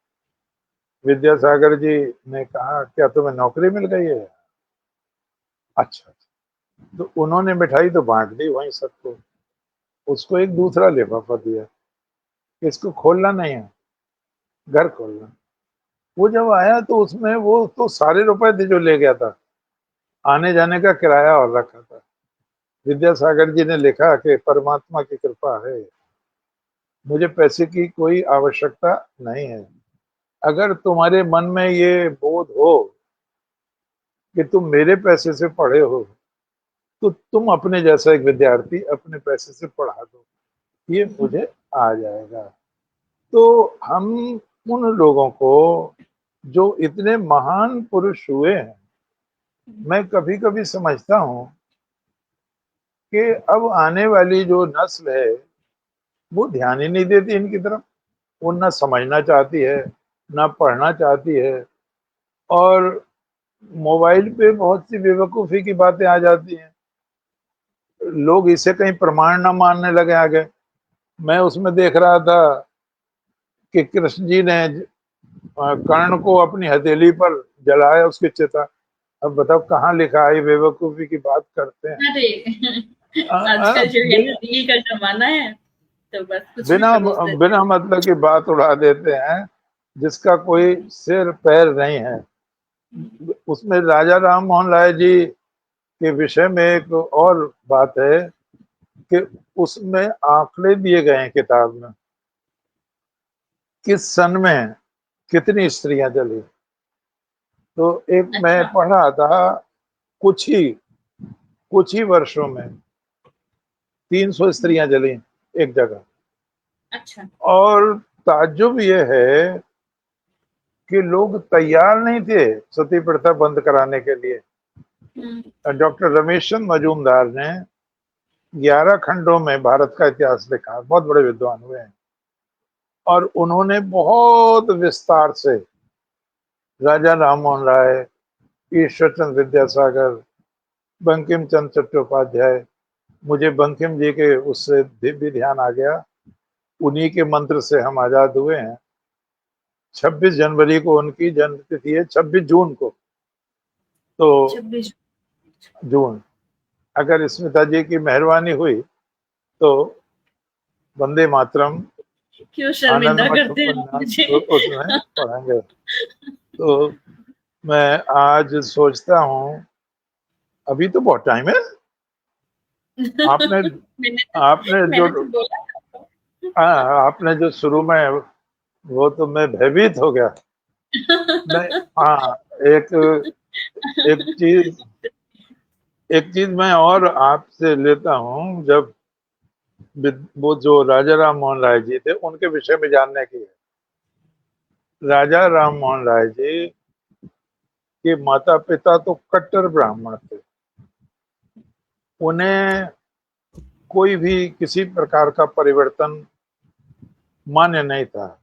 विद्यासागर जी ने कहा क्या तुम्हें नौकरी मिल गई है? अच्छा अच्छा। तो उन्होंने मिठाई तो बांट दी वहीं सबको, उसको एक दूसरा लिफाफा दिया, इसको खोलना नहीं है, घर खोलना। वो जब आया तो उसमें वो तो सारे रुपए थे जो ले गया था, आने जाने का किराया और रखा था। विद्यासागर जी ने लिखा कि परमात्मा की कृपा है, मुझे पैसे की कोई आवश्यकता नहीं है। अगर तुम्हारे मन में ये बोध हो कि तुम मेरे पैसे से पढ़े हो, तो तुम अपने जैसा एक विद्यार्थी अपने पैसे से पढ़ा दो, ये मुझे आ जाएगा। तो हम उन लोगों को जो इतने महान पुरुष हुए हैं, मैं कभी कभी समझता हूँ कि अब आने वाली जो नस्ल है वो ध्यान ही नहीं देती इनकी तरफ। वो ना समझना चाहती है, ना पढ़ना चाहती है, और मोबाइल पे बहुत सी बेवकूफ़ी की बातें आ जाती हैं। लोग इसे कहीं प्रमाण ना मानने लगे आगे। मैं उसमें देख रहा था कि कृष्ण जी ने कर्ण को अपनी हथेली पर जलाया, उसकी चिता। अब बताओ कहाँ लिखा है, ये बेवकूफ़ी की बात करते हैं। अरे आजकल जो है ना रील का जमाना है, तो बस कुछ भी बिना परोस देते बिना मतलब की बात उड़ा देते हैं, जिसका कोई सिर पैर नहीं है। उसमें राजा राम मोहन राय जी के विषय में एक और बात है कि उसमें आंकड़े दिए गए हैं किताब में, किस सन में कितनी स्त्रियां जली। तो एक मैं अच्छा। पढ़ रहा था, कुछ ही वर्षों में 300 स्त्रियां जली एक जगह। अच्छा। और ताज्जुब ये है कि लोग तैयार नहीं थे सती प्रथा बंद कराने के लिए। डॉक्टर रमेश चंद्र मजूमदार ने 11 खंडों में भारत का इतिहास लिखा, बहुत बड़े विद्वान हुए हैं, और उन्होंने बहुत विस्तार से राजा राममोहन राय, ईश्वर चंद्र विद्यासागर, बंकिम चंद्र चट्टोपाध्याय, मुझे बंकिम जी के उससे भी ध्यान आ गया, उन्हीं के मंत्र से हम आजाद हुए हैं। 26 जनवरी को उनकी जन्म तिथि है, 26 जून को। तो 26। जून, अगर स्मिता जी की मेहरबानी हुई तो वंदे मातरम, क्यों आनंद शर्मिंदा मठ करते हैं आप उपन्यास मुझे? तो उसमें पढ़ेंगे। तो मैं आज सोचता हूँ, अभी तो बहुत टाइम है। आपने मैंने आपने जो मैंने तो बोला आपको। आपने जो शुरू में, वो तो मैं भयभीत हो गया। मैं, हाँ, एक एक चीज एक चीज मैं और आपसे लेता हूँ, जब वो जो राजा राम मोहन राय जी थे उनके विषय में जानने की है। राजा राम मोहन राय जी के माता पिता तो कट्टर ब्राह्मण थे, उन्हें कोई भी किसी प्रकार का परिवर्तन मान्य नहीं था।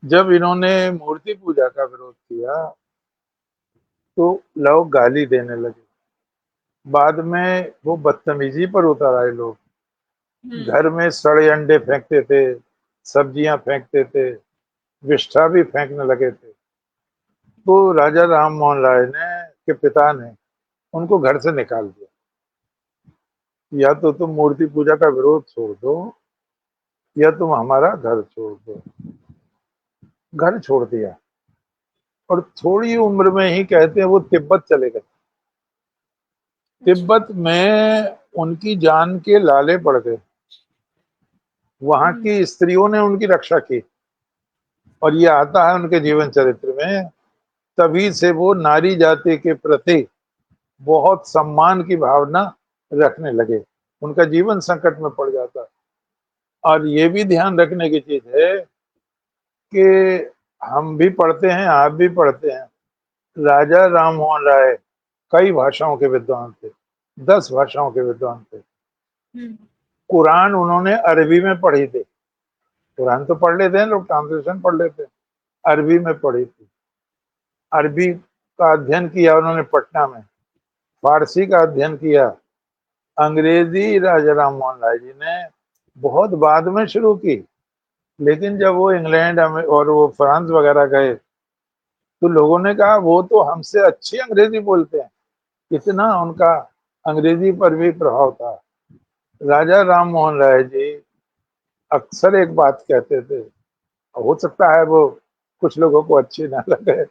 जब इन्होंने मूर्ति पूजा का विरोध किया तो लोग गाली देने लगे, बाद में वो बदतमीजी पर उतर आए लोग, घर में सड़े अंडे फेंकते थे, सब्जियां फेंकते थे, विष्ठा भी फेंकने लगे थे। तो राजा राम मोहन राय ने के पिता ने उनको घर से निकाल दिया, या तो तुम मूर्ति पूजा का विरोध छोड़ दो या तुम हमारा घर छोड़ दो। घर छोड़ दिया, और थोड़ी उम्र में ही कहते हैं वो तिब्बत चले गए। तिब्बत में उनकी जान के लाले पड़ गए, वहां की स्त्रियों ने उनकी रक्षा की, और ये आता है उनके जीवन चरित्र में। तभी से वो नारी जाति के प्रति बहुत सम्मान की भावना रखने लगे, उनका जीवन संकट में पड़ जाता। और ये भी ध्यान रखने की चीज है कि हम भी पढ़ते हैं, आप भी पढ़ते हैं, राजा राम मोहन राय कई भाषाओं के विद्वान थे, 10 भाषाओं के विद्वान थे। कुरान उन्होंने अरबी में पढ़ी थी, कुरान तो पढ़ लेते हैं लोग, ट्रांसलेशन पढ़ लेते हैं, अरबी में पढ़ी थी। अरबी का अध्ययन किया उन्होंने पटना में, फारसी का अध्ययन किया। अंग्रेजी राजा राम मोहन राय जी ने बहुत बाद में शुरू की, लेकिन जब वो इंग्लैंड और वो फ्रांस वगैरह गए तो लोगों ने कहा वो तो हमसे अच्छी अंग्रेजी बोलते हैं, इतना उनका अंग्रेजी पर भी प्रभाव था। राजा राम मोहन राय जी अक्सर एक बात कहते थे, हो सकता है वो कुछ लोगों को अच्छी ना लगे,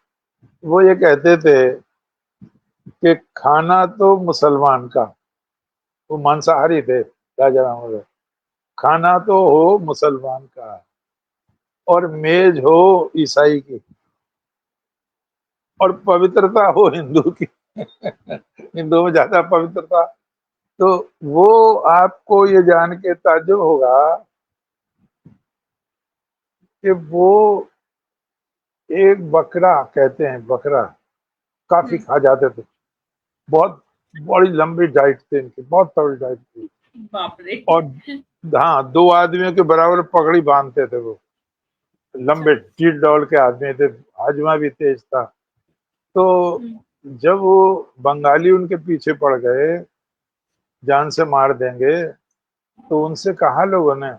वो ये कहते थे कि खाना तो मुसलमान का, वो मांसाहारी थे राजा राम मोहन राय, खाना तो हो मुसलमान का और मेज हो ईसाई की, और पवित्रता हो हिंदू की। हिंदुओं में ज्यादा पवित्रता। तो वो आपको ये जान के ताज्जुब होगा कि वो एक बकरा, कहते हैं बकरा काफी खा जाते थे, बहुत बड़ी लंबी डाइट थी इनकी, बहुत तगड़ी डाइट थी। बाप रे। और हाँ, 2 आदमियों के बराबर पगड़ी बांधते थे वो, लंबे टीट डौल के आदमी थे, हाजमा भी तेज था। तो जब वो बंगाली उनके पीछे पड़ गए, जान से मार देंगे, तो उनसे कहा लोगों ने,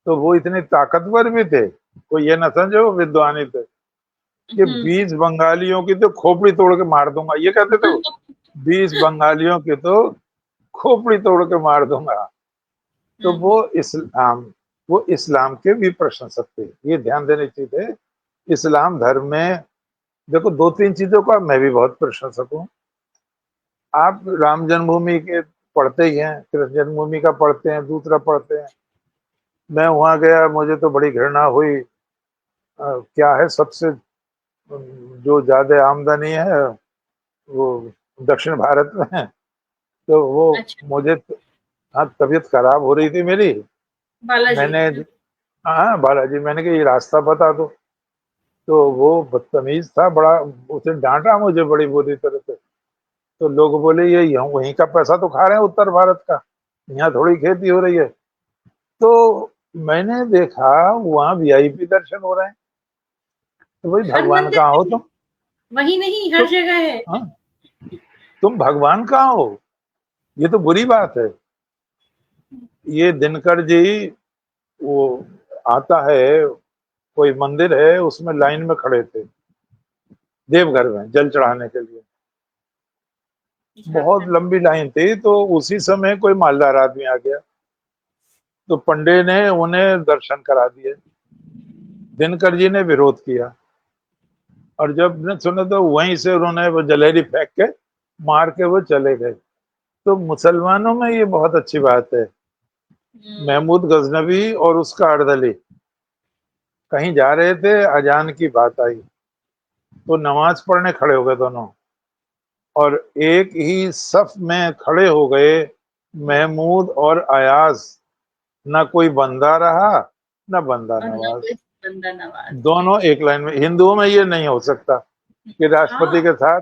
तो वो इतने ताकतवर भी थे, कोई ये ना समझे वो विद्वान ही थे, कि 20 बंगालियों की तो खोपड़ी तोड़ के मार दूंगा, ये कहते थे वो। 20 बंगालियों की तो खोपड़ी तोड़ के मार दूंगा। तो वो इस्लाम के भी प्रशंसक थे, ये ध्यान देने की चीज है। इस्लाम धर्म में देखो, दो तीन चीजों का मैं भी बहुत प्रशंसक हूँ। आप राम जन्मभूमि के पढ़ते ही हैं, कृष्ण जन्मभूमि का पढ़ते हैं, दूसरा पढ़ते हैं। मैं वहां गया, मुझे तो बड़ी घृणा हुई। क्या है, सबसे जो ज्यादा आमदनी है वो दक्षिण भारत में है। तो वो अच्छा। मुझे, हाँ, तबीयत खराब हो रही थी मेरी। बालाजी। मैंने, हाँ बालाजी, मैंने कहा ये रास्ता बता दो। तो वो बदतमीज था बड़ा, उसने डांटा मुझे बड़ी बुरी तरह से। तो लोग बोले ये यहाँ वहीं का पैसा तो खा रहे हैं उत्तर भारत का, यहाँ थोड़ी खेती हो रही है। तो मैंने देखा वहाँ वीआईपी दर्शन हो रहे हैं। तो भाई हर भगवान मंदिर कहाँ हो में तुम? वही नहीं, तो हर जगह है। हाँ, तुम भगवान कहाँ हो? ये तो बुरी बात है। ये दिनकर जी, वो आता है, कोई मंदिर है उसमें लाइन में खड़े थे देवघर में जल चढ़ाने के लिए। बहुत झारखंड। लंबी लाइन थी। तो उसी समय कोई मालदार आदमी आ गया, तो पंडे ने उन्हें दर्शन करा दिए। दिनकर जी ने विरोध किया, और जब ने सुना तो वहीं से उन्होंने वो जलेरी फेंक के मार के वो चले गए। तो मुसलमानों में ये बहुत अच्छी बात है। हम्म। महमूद गजनवी और उसका अर्दली कहीं जा रहे थे, अजान की बात आई, तो नमाज पढ़ने खड़े हो गए दोनों, और एक ही सफ में खड़े हो गए महमूद और अयाज। ना कोई बंदा रहा, ना बंदा और ना नवाज। कोई बंदा नवाज। दोनों एक लाइन में। हिंदुओं में ये नहीं हो सकता कि राष्ट्रपति हाँ। के साथ,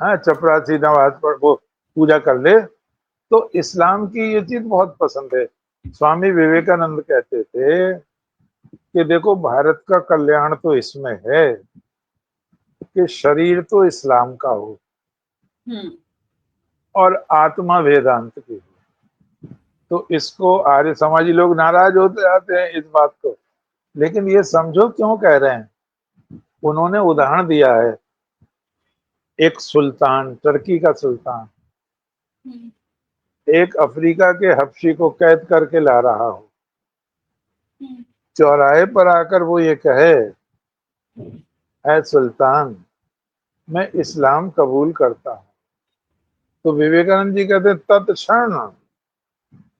हाँ, चपरासी नवाज पर वो पूजा कर ले। तो इस्लाम की ये चीज बहुत पसंद है। स्वामी विवेकानंद कहते थे कि देखो, भारत का कल्याण तो इसमें है कि शरीर तो इस्लाम का हो हम्म। और आत्मा वेदांत की हो। तो इसको आर्य समाजी लोग नाराज होते आते हैं इस बात को, लेकिन ये समझो क्यों कह रहे हैं। उन्होंने उदाहरण दिया है, एक सुल्तान, टर्की का सुल्तान, हम्म। एक अफ्रीका के हबशी को कैद करके ला रहा हो। हम्म। चौराहे पर आकर वो ये कहे, ऐ सुल्तान, मैं इस्लाम कबूल करता हूँ। तो विवेकानंद जी कहते तत्क्षण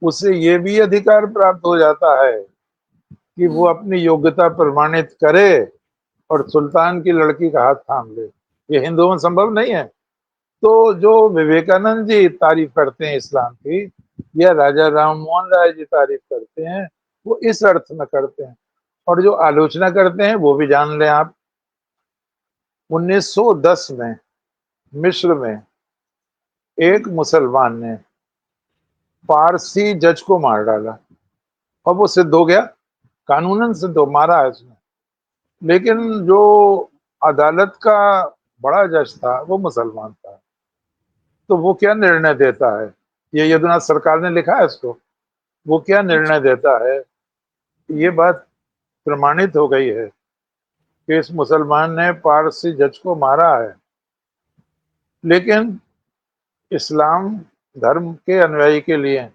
उसे ये भी अधिकार प्राप्त हो जाता है कि वो हम्म। अपनी योग्यता प्रमाणित करे और सुल्तान की लड़की का हाथ थाम ले। ये हिंदुओं में संभव नहीं है। तो जो विवेकानंद जी तारीफ करते हैं इस्लाम की, या राजा राम मोहन राय जी तारीफ करते हैं, वो इस अर्थ में करते हैं। और जो आलोचना करते हैं वो भी जान लें आप। 1910 में मिस्र में एक मुसलमान ने पारसी जज को मार डाला, और वो सिद्ध हो गया, कानूनन सिद्ध हो, मारा है उसने। लेकिन जो अदालत का बड़ा जज था वो मुसलमान था। तो वो क्या निर्णय देता है, ये यदुनाथ सरकार ने लिखा है इसको, वो क्या अच्छा। निर्णय देता है, ये बात प्रमाणित हो गई है कि इस मुसलमान ने पारसी जज को मारा है। लेकिन इस्लाम धर्म के अनुयायी के लिए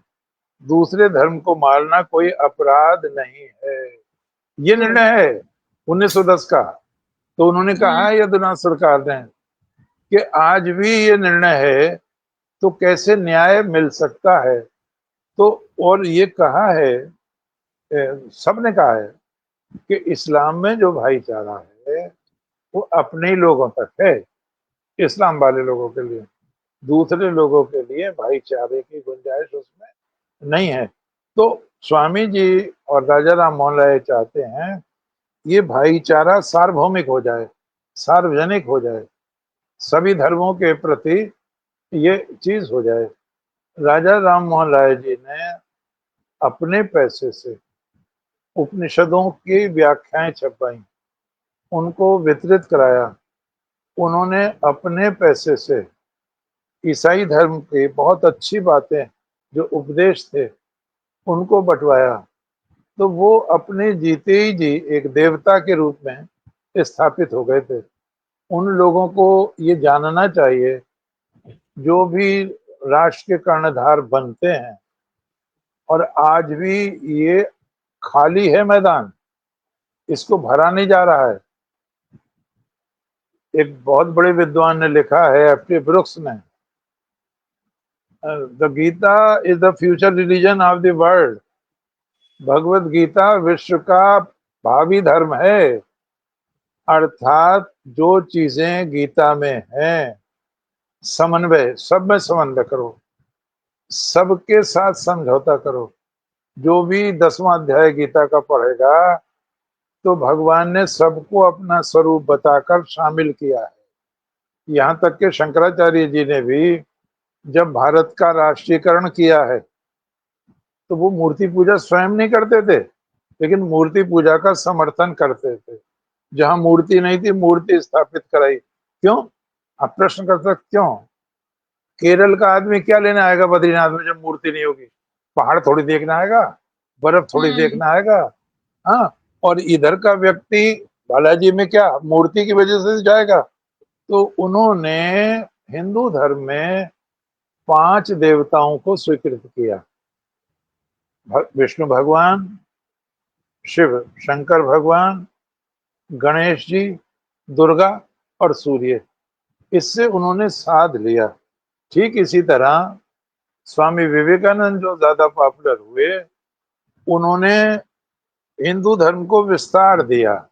दूसरे धर्म को मारना कोई अपराध नहीं है। ये ओ। निर्णय है 1910 का। तो उन्होंने कहा हम्म। है यदुनाथ सरकार ने कि आज भी ये निर्णय है, तो कैसे न्याय मिल सकता है। तो और ये कहा है, सबने कहा है कि इस्लाम में जो भाईचारा है वो अपने ही लोगों तक है, इस्लाम वाले लोगों के लिए। दूसरे लोगों के लिए भाईचारे की गुंजाइश उसमें नहीं है। तो स्वामी जी और राजा राम मोहन राय चाहते हैं ये भाईचारा सार्वभौमिक हो जाए, सार्वजनिक हो जाए, सभी धर्मों के प्रति ये चीज हो जाए। राजा राम मोहन राय जी ने अपने पैसे से उपनिषदों की व्याख्याएं छपवाई, उनको वितरित कराया। उन्होंने अपने पैसे से ईसाई धर्म की बहुत अच्छी बातें, जो उपदेश थे, उनको बंटवाया। तो वो अपने जीते ही जी एक देवता के रूप में स्थापित हो गए थे। उन लोगों को ये जानना चाहिए, जो भी राष्ट्र के कर्णधार बनते हैं, और आज भी ये खाली है मैदान, इसको भरा नहीं जा रहा है। एक बहुत बड़े विद्वान ने लिखा है, एफ.टी. ब्रुक्स ने, the Gita is the future religion of the world. Bhagavad Gita विश्व का भावी धर्म है। अर्थात जो चीजें गीता में हैं, समन्वय, सब में समन्वय करो, सबके साथ समझौता करो। जो भी 10वां अध्याय गीता का पढ़ेगा तो भगवान ने सबको अपना स्वरूप बताकर शामिल किया है। यहाँ तक के शंकराचार्य जी ने भी जब भारत का राष्ट्रीयकरण किया है तो वो मूर्ति पूजा स्वयं नहीं करते थे, लेकिन मूर्ति पूजा का समर्थन करते थे। जहां मूर्ति नहीं थी, मूर्ति स्थापित कराई। क्यों? आप प्रश्न कर सकते, क्यों? केरल का आदमी क्या लेने आएगा बद्रीनाथ में जब मूर्ति नहीं होगी? पहाड़ थोड़ी देखना आएगा, बर्फ थोड़ी देखना आएगा। हाँ, और इधर का व्यक्ति बालाजी में क्या मूर्ति की वजह से जाएगा? तो उन्होंने हिंदू धर्म में 5 देवताओं को स्वीकृत किया। विष्णु भगवान, शिव शंकर भगवान, गणेश जी, दुर्गा और सूर्य। इससे उन्होंने साध लिया। ठीक इसी तरह स्वामी विवेकानंद जो ज्यादा पॉपुलर हुए, उन्होंने हिंदू धर्म को विस्तार दिया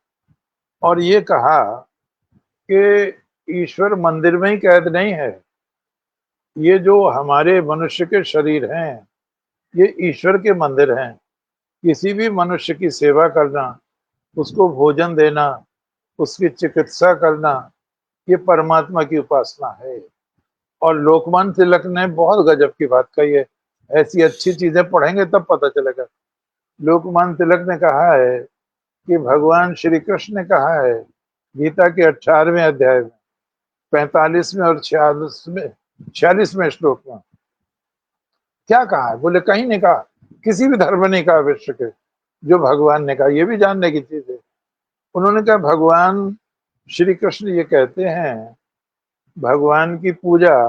और ये कहा कि ईश्वर मंदिर में ही कैद नहीं है। ये जो हमारे मनुष्य के शरीर हैं, ये ईश्वर के मंदिर हैं। किसी भी मनुष्य की सेवा करना, उसको भोजन देना, उसकी चिकित्सा करना, ये परमात्मा की उपासना है। और लोकमान्य तिलक ने बहुत गजब की बात कही है। ऐसी अच्छी चीजें पढ़ेंगे तब पता चलेगा। लोकमान्य तिलक ने कहा है कि भगवान श्री कृष्ण ने कहा है गीता के 18वें अध्याय में 45वें और 46वें श्लोक में, क्या कहा है? बोले कहीं नहीं कहा, किसी भी धर्म ने नहीं कहा विश्व के, जो भगवान ने कहा। ये भी जानने की चीज है। उन्होंने कहा भगवान श्री कृष्ण ये कहते हैं भगवान की पूजा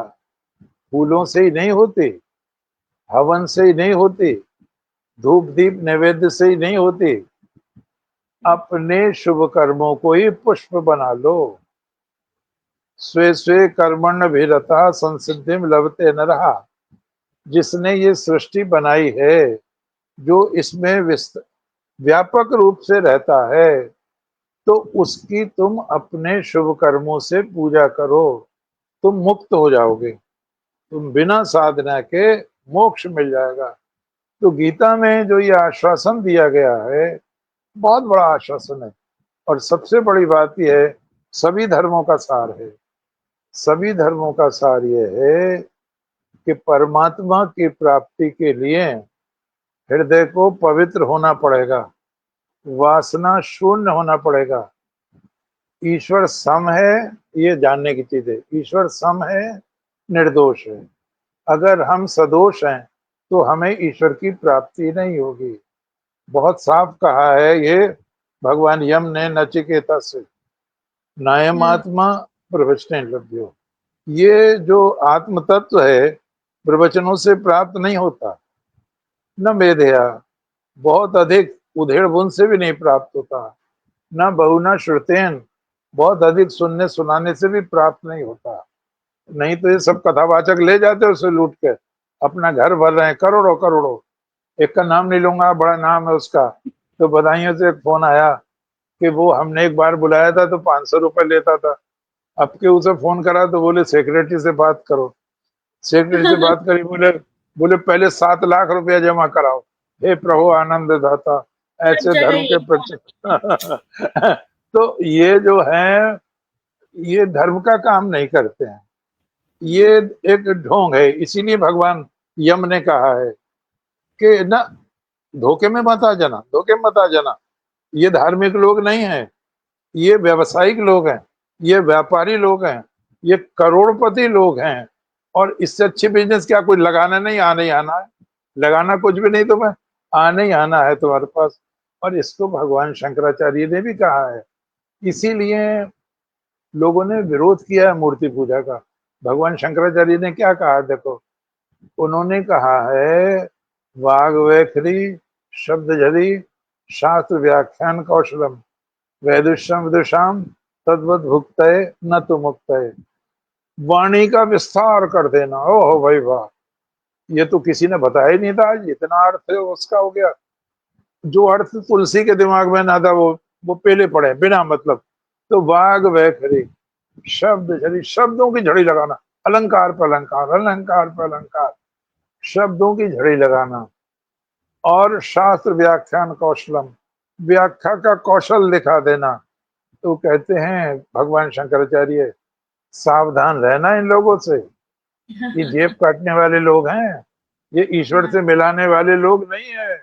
फूलों से ही नहीं होती, हवन से ही नहीं होती, धूप दीप नैवेद्य से ही नहीं होती। अपने शुभ कर्मों को ही पुष्प बना लो। स्वे स्वे कर्मण्य अभिरता संसिद्धिम लभते नरः। जिसने ये सृष्टि बनाई है, जो इसमें व्यापक रूप से रहता है, तो उसकी तुम अपने शुभ कर्मों से पूजा करो, तुम मुक्त हो जाओगे। तुम बिना साधना के मोक्ष मिल जाएगा। तो गीता में जो ये आश्वासन दिया गया है, बहुत बड़ा आश्वासन है। और सबसे बड़ी बात यह है, सभी धर्मों का सार है। सभी धर्मों का सार ये है कि परमात्मा की प्राप्ति के लिए हृदय को पवित्र होना पड़ेगा, वासना शून्य होना पड़ेगा। ईश्वर सम है, ये जानने की चीज है। ईश्वर सम है, निर्दोष है। अगर हम सदोष हैं तो हमें ईश्वर की प्राप्ति नहीं होगी। बहुत साफ कहा है ये भगवान यम ने नचिकेता से, नायम आत्मा प्रवचने लभ्यो। ये जो आत्म तत्व है प्रवचनों से प्राप्त नहीं होता, न मेधया, बहुत अधिक उधेड़ बुन से भी नहीं प्राप्त होता, न बहुना श्रुतेन, बहुत अधिक सुनने सुनाने से भी प्राप्त नहीं होता। नहीं तो ये सब कथावाचक ले जाते उसे लूट के, अपना घर भर रहे हैं करोड़ों करोड़ों। एक का नाम नहीं लूंगा, बड़ा नाम है उसका। तो बधाइयों से एक फोन आया कि वो हमने एक बार बुलाया था तो 500 रुपए लेता था। अब के उसे फोन करा तो बोले सेक्रेटरी से बात करो। सेक्रेटरी से बात करी, बोले बोले पहले 7 लाख रुपया जमा कराओ। हे प्रभु आनंद दाता, ऐसे धर्म के प्रति तो ये जो है, ये धर्म का काम नहीं करते हैं। ये एक ढोंग है। इसीलिए भगवान यम ने कहा है कि ना धोखे में मत आ जाना, धोखे में मत आ जाना। ये धार्मिक लोग नहीं है, ये व्यवसायिक लोग हैं, ये व्यापारी लोग हैं, ये करोड़पति लोग हैं। और इससे अच्छी बिजनेस क्या? कोई लगाना नहीं, आना ही आना है। लगाना कुछ भी नहीं, तुम्हें आना ही आना है तुम्हारे पास। और इसको भगवान शंकराचार्य ने भी कहा है। इसीलिए लोगों ने विरोध किया है मूर्ति पूजा का। भगवान शंकराचार्य ने क्या कहा देखो, उन्होंने कहा है वाग वैखरी शब्द झरी शास्त्र व्याख्यान कौशलम वैदुष्यम विदुषाम तद्वत भुक्तये न तो मुक्तये। वाणी का विस्तार कर देना, ओहो भाई वाह, ये तो किसी ने बताया ही नहीं था, आज इतना अर्थ है उसका हो गया। जो अर्थ तुलसी के दिमाग में ना था वो पहले पड़े बिना मतलब। तो वाग वह खरी, शब्द झड़ी, शब्दों की झड़ी लगाना, अलंकार पर अलंकार, अलंकार पर अलंकार, शब्दों की झड़ी लगाना। और शास्त्र व्याख्यान कौशलम, व्याख्या का कौशल दिखा देना। तो कहते हैं भगवान शंकराचार्य, सावधान रहना इन लोगों से, ये जेब काटने वाले लोग हैं, ये ईश्वर से मिलाने वाले लोग नहीं है।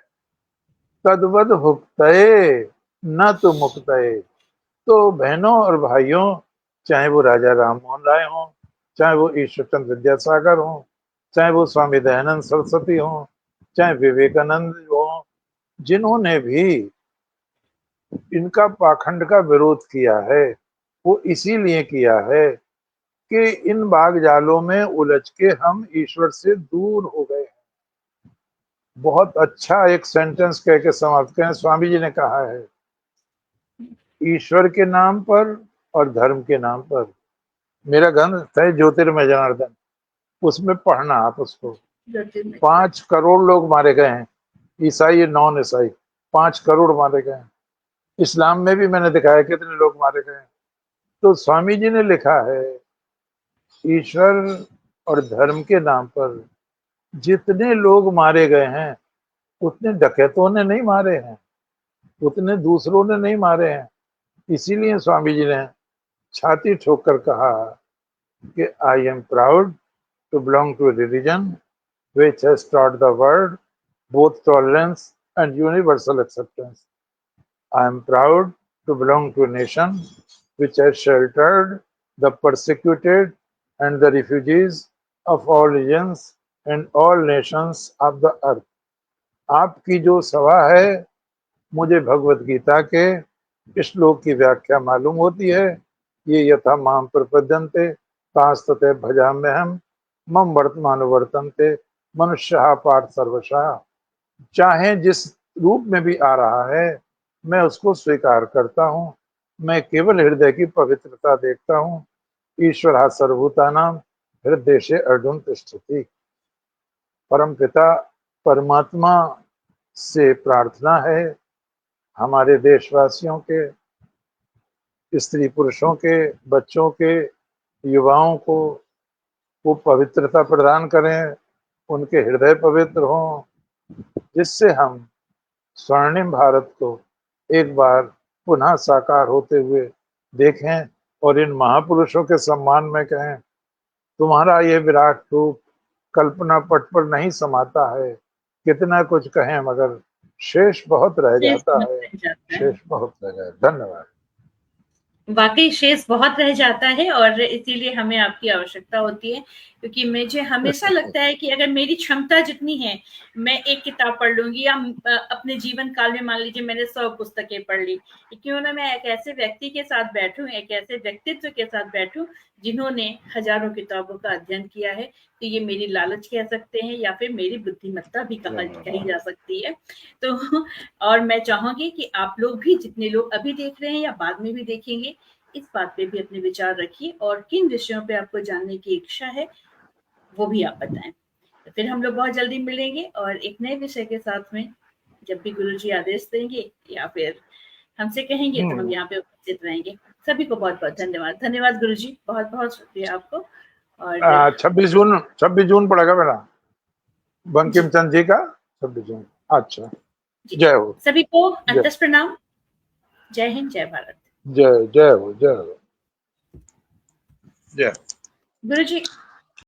तद्वत भुक्तये न तो मुक्तये। तो बहनों और भाइयों, चाहे वो राजा राम मोहन राय हों, चाहे वो ईश्वर चंद्र विद्यासागर हों, चाहे वो स्वामी दयानंद सरस्वती हों, चाहे विवेकानंद हों, जिन्होंने भी इनका पाखंड का विरोध किया है, वो इसीलिए किया है कि इन बागजालों में उलझ के हम ईश्वर से दूर हो गए। बहुत अच्छा एक सेंटेंस कह के समाप्त करें, स्वामी जी ने कहा है, ईश्वर के नाम पर और धर्म के नाम पर। मेरा ग्रंथ है ज्योतिर्मय जनार्दन, उसमें पढ़ना आप उसको। 5 करोड़ लोग मारे गए हैं, ईसाई नॉन ईसाई 5 करोड़ मारे गए हैं। इस्लाम में भी मैंने दिखाया कितने लोग मारे गए हैं। तो स्वामी जी ने लिखा है, ईश्वर और धर्म के नाम पर जितने लोग मारे गए हैं, उतने डकैतों ने नहीं मारे हैं, उतने दूसरों ने नहीं मारे हैं। इसीलिए स्वामी जी ने छाती ठोक कर कहा कि I am proud to belong to religion which has taught the world both tolerance and universal acceptance. I am proud to belong to a nation which has sheltered the persecuted and the refugees of all regions and all nations of the earth. आपकी जो सभा है, मुझे भगवत गीता के श्लोक की व्याख्या मालूम होती है, ये यथा माम प्रपद्यन्ते तास्तते भजाम्यहम् मम वर्तमान वर्तन्ते मनुष्य पार्थ सर्वशः। चाहे जिस रूप में भी आ रहा है, मैं उसको स्वीकार करता हूँ। मैं केवल हृदय की पवित्रता देखता हूँ। ईश्वर सर्वभूतानां हृदय अर्जुन तिष्ठति। परम पिता परमात्मा से प्रार्थना है, हमारे देशवासियों के, स्त्री पुरुषों के, बच्चों के, युवाओं को वो पवित्रता प्रदान करें, उनके हृदय पवित्र हों, जिससे हम स्वर्णिम भारत को एक बार पुनः साकार होते हुए देखें और इन महापुरुषों के सम्मान में कहें, तुम्हारा ये विराट रूप कल्पना पट पर नहीं समाता है। कितना कुछ कहें मगर शेष बहुत रह जाता है, शेष बहुत रह जाता है। धन्यवाद। वाकई शेष बहुत रह जाता है और इसीलिए हमें आपकी आवश्यकता होती है, क्योंकि मुझे हमेशा लगता है कि अगर मेरी क्षमता जितनी है, मैं एक किताब पढ़ लूंगी या अपने जीवन काल में मान लीजिए मैंने 100 पुस्तकें पढ़ ली, क्यों ना मैं एक ऐसे व्यक्ति के साथ बैठूं, एक ऐसे व्यक्तित्व के साथ बैठूं जिन्होंने हजारों किताबों का अध्ययन किया है। तो ये मेरी लालच कह सकते हैं या फिर मेरी बुद्धिमत्ता भी कही जा सकती है। तो और मैं चाहूंगी कि आप लोग भी, जितने लोग अभी देख रहे हैं या बाद में भी देखेंगे, इस बात पे भी अपने विचार रखिए और किन विषयों पे आपको जानने की इच्छा है वो भी आप बताएं। तो फिर हम लोग बहुत जल्दी मिलेंगे और एक नए विषय के साथ में, जब भी गुरुजी आदेश देंगे या फिर हमसे कहेंगे तो हम यहाँ पे उपस्थित रहेंगे। सभी को बहुत बहुत धन्यवाद। धन्यवाद गुरुजी, बहुत बहुत शुक्रिया आपको। और 26 जून पड़ेगा मेरा, बंकिम चंद्र जी का 26 जून। अच्छा, जय हो। सभी को अंतस प्रणाम। जय हिंद, जय भारत। जय जय हो, जय हो, जय। गुरुजी